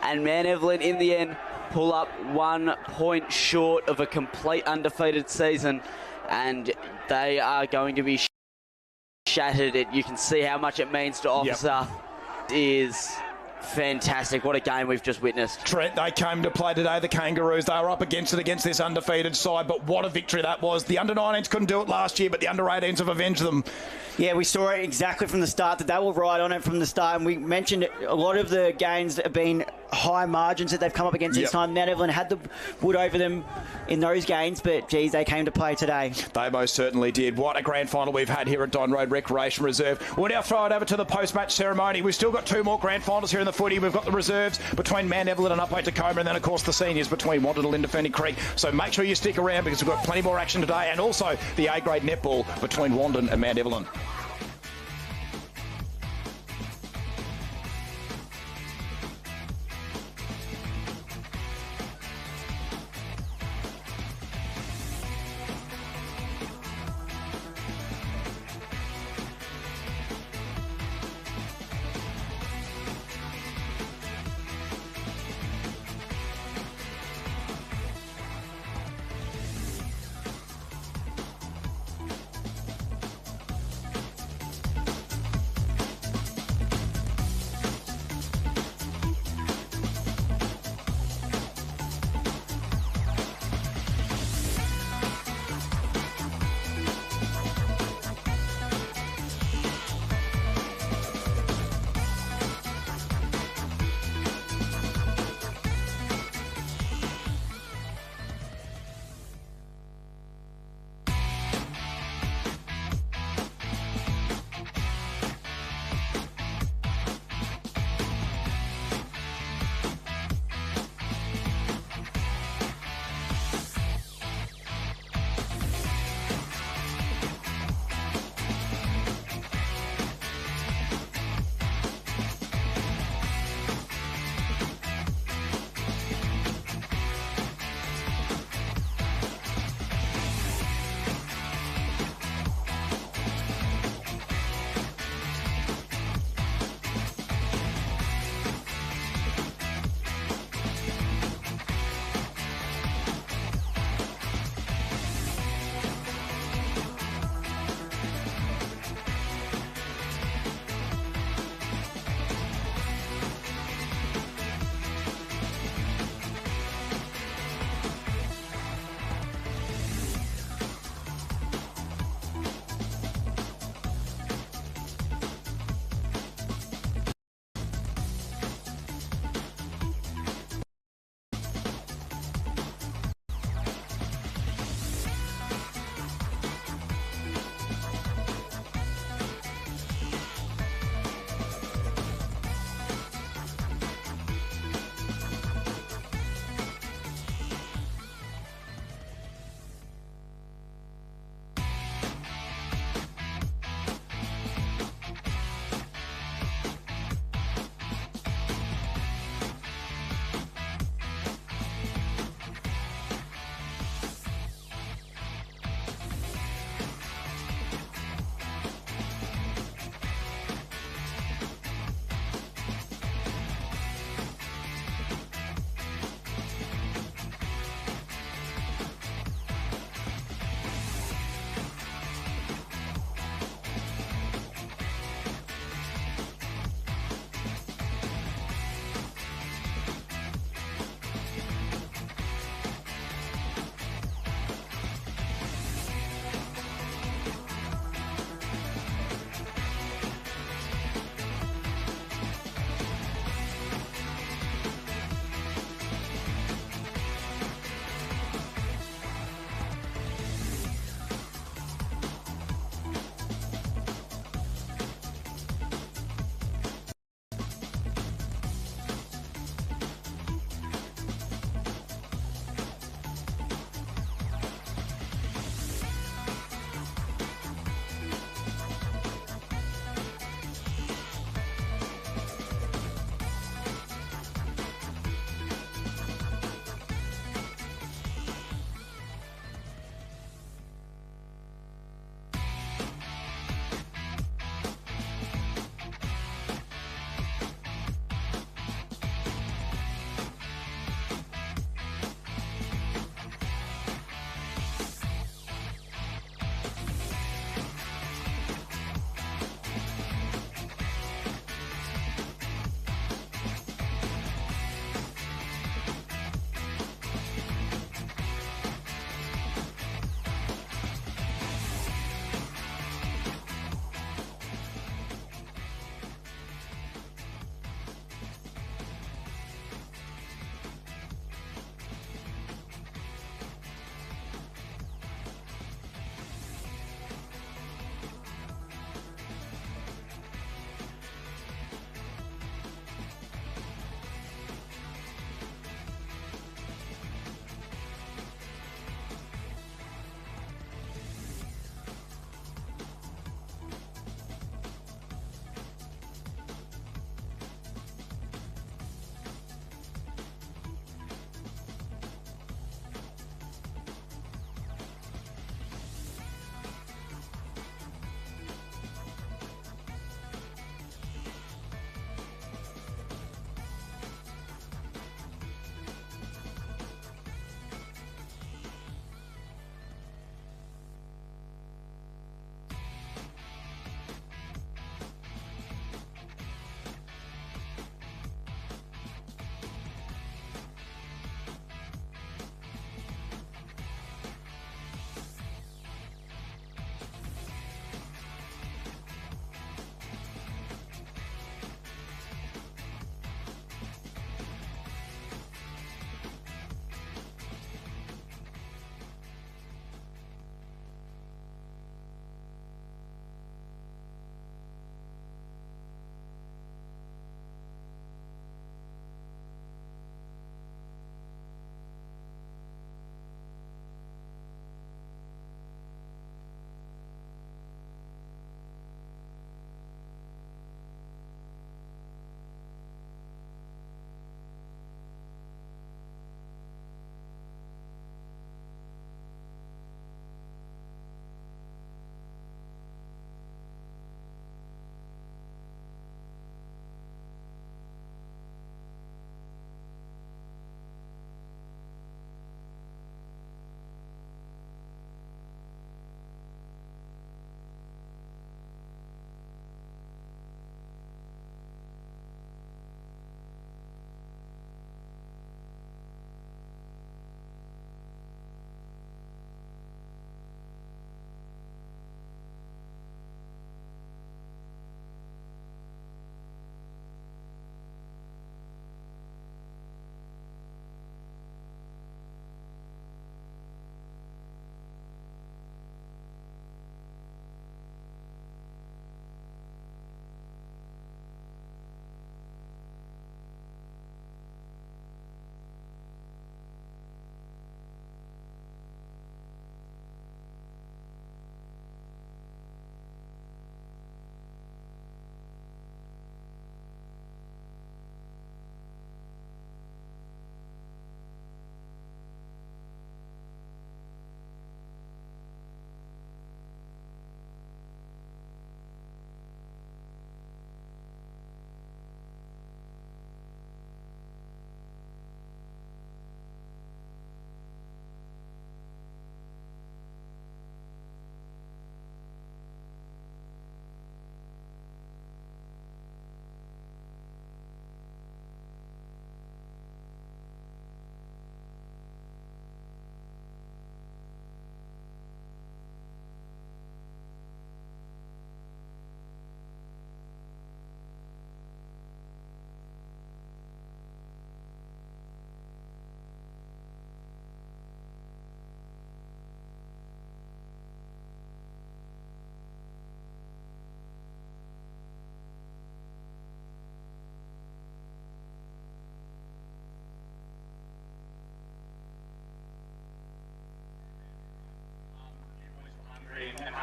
And Mount Evelyn, in the end, pull up 1 point short of a complete undefeated season. and they are going to be shattered. You can see how much it means to Officer. Is fantastic. What a game we've just witnessed. Trent, they came to play today, the Kangaroos. They were up against this undefeated side, but what a victory that was. The under-19s couldn't do it last year, but the under-18s have avenged them. Yeah, we saw it exactly from the start, that they were right on it from the start, and we mentioned a lot of the games have been high margins that they've come up against this time. Mount Evelyn had the wood over them in those games, but geez, they came to play today. They most certainly did. What a grand final we've had here at Don Road Recreation Reserve. We'll now throw it over to the post-match ceremony. We've still got 2 more grand finals here in the footy. We've got the reserves between Mount Evelyn and Upwey Tacoma, and then of course the seniors between Wanderl and Indoferny Creek. So make sure you stick around because we've got plenty more action today, and also the A-grade netball between Wandon and Mount Evelyn.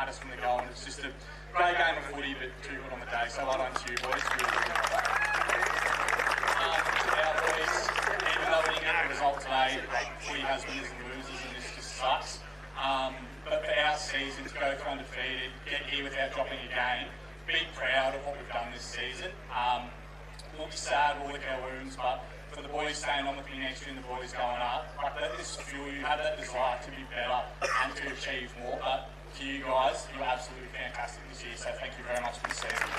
us from the goal, and it's just a great game of footy, but too good on the day. So well done to you boys. Really good. To our boys, even though we didn't get the result today, footy has winners and losers, and this just sucks. But for our season to go for undefeated, get here without dropping a game, be proud of what we've done this season. We'll be sad, we'll lick our wounds, but for the boys staying on with me next year and the boys going up, like that is fuel. You have that desire to be better and to achieve more. But to you guys, you're absolutely fantastic this year. So thank you very much for the season.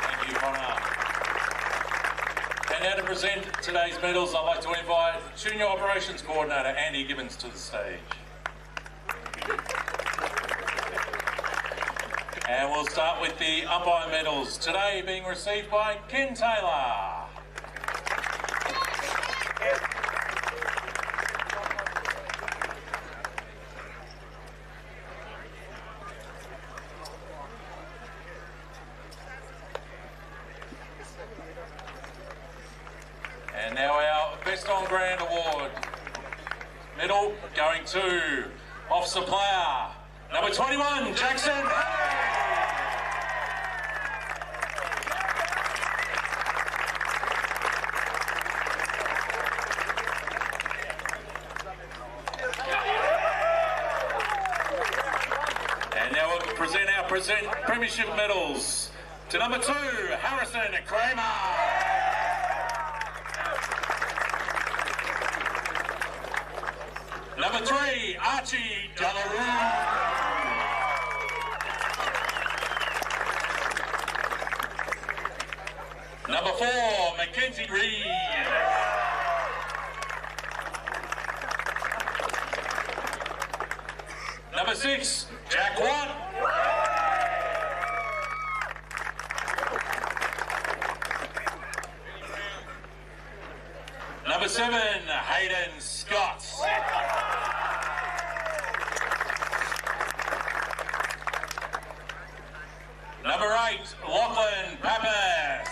Thank you, Connor. And now to present today's medals, I'd like to invite Junior Operations Coordinator Andy Gibbons to the stage. And we'll start with the umpire medals, today being received by Ken Taylor. And now our Best on Ground Award. Medal going to Officer Player, number 21, Jackson. And now we'll present our Premiership medals to number 2, Harrison Kramer. Number 3, Archie Delarue. Number 4, Mackenzie Reed. Number 6, Jack Watt. Number 7, Hayden Scott. Number 8, Lachlan Pappas.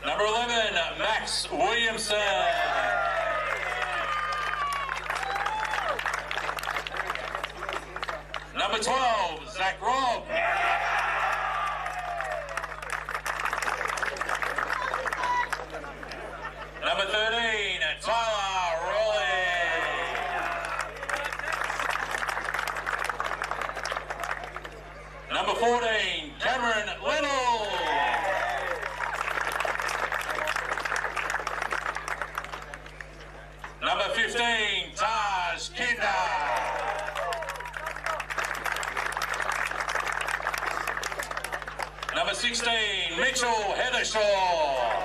Number 11, Max Williamson. Number 12, Zach Robb. Number 13, Tyler Rowley. Number 14, Cameron Little. Number 15, Taj Kinder. Number 16, Mitchell Heathershaw.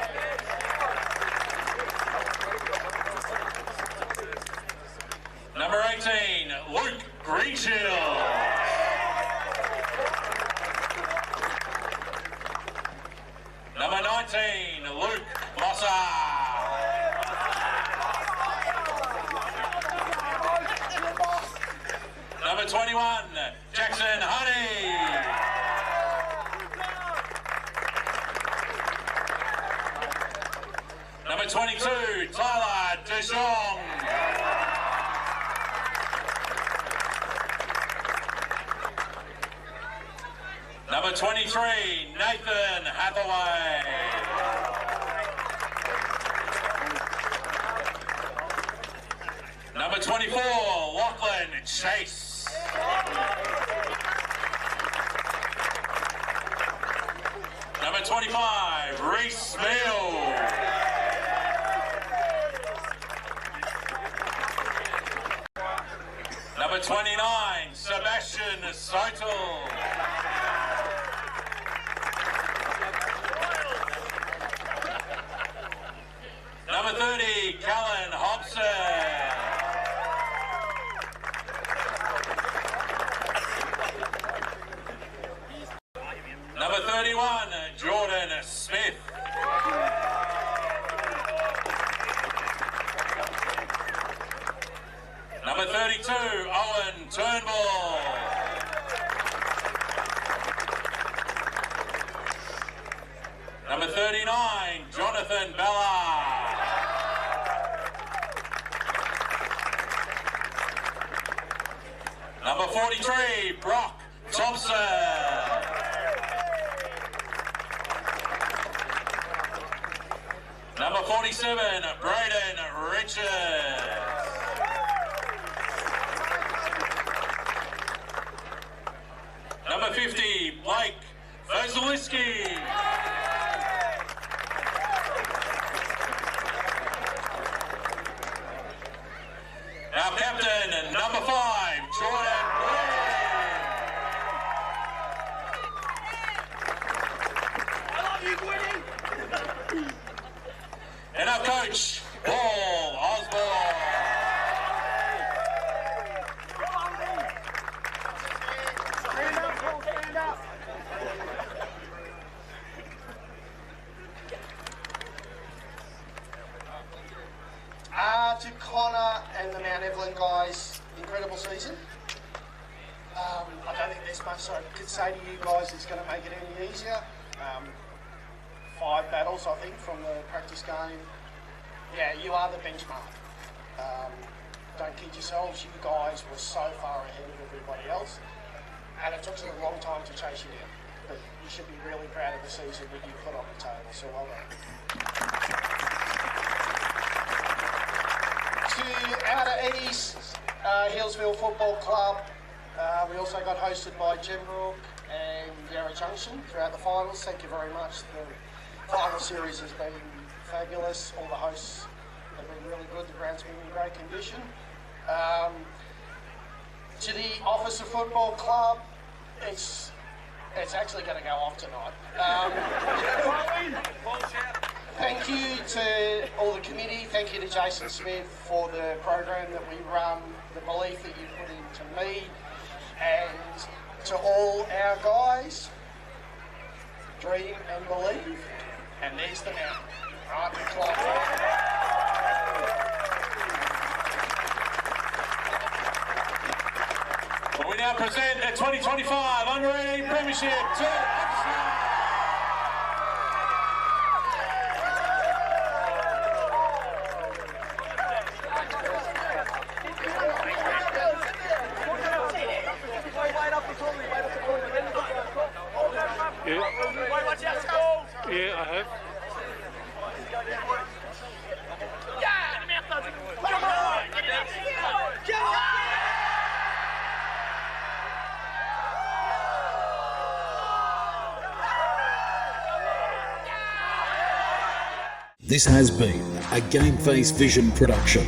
Number 18, Luke Greenshield. Number 19, Luke Mossa. Number 21, Jackson Honey. Number 22, Tyler DeJong. Number 23, Nathan Hathaway. Number 24, Lachlan Chase. Number 25, Reese Mill. Number 29, Sebastian Sotel. Number 30, Callan Hobson. Number 31, Jordan Smith. Number 32, Owen Turnbull. 23, Brock Thompson. Number 47, Braden Richards. Number 50, Blake Vasilewski. Our captain, number 5, Jordan Prem. And our coach, Paul Osborne. To Connor and the Mount Evelyn guys, incredible season. I don't think there's much I could say to you guys that's going to make it any easier. 5 battles, I think, from the practice game. Yeah, you are the benchmark. Don't kid yourselves, you guys were so far ahead of everybody else, and it took us a long time to chase you down. But you should be really proud of the season that you put on the table, so well done. To Outer East, Hillsville Football Club. We also got hosted by Gembrook and Yarra Junction throughout the finals. Thank you very much. The final series has been fabulous. All the hosts have been really good. The ground's been in great condition. To the Officer Football Club, it's actually going to go off tonight. Thank you to all the committee. Thank you to Jason Smith for the program that we run, the belief that you put into me, and to all our guys. Dream and believe, and there's the mountain. Right, we climb Well, we now present the 2025 Under-18 Premiership to Oxford. Yeah, I have. This has been a Game Face Vision production.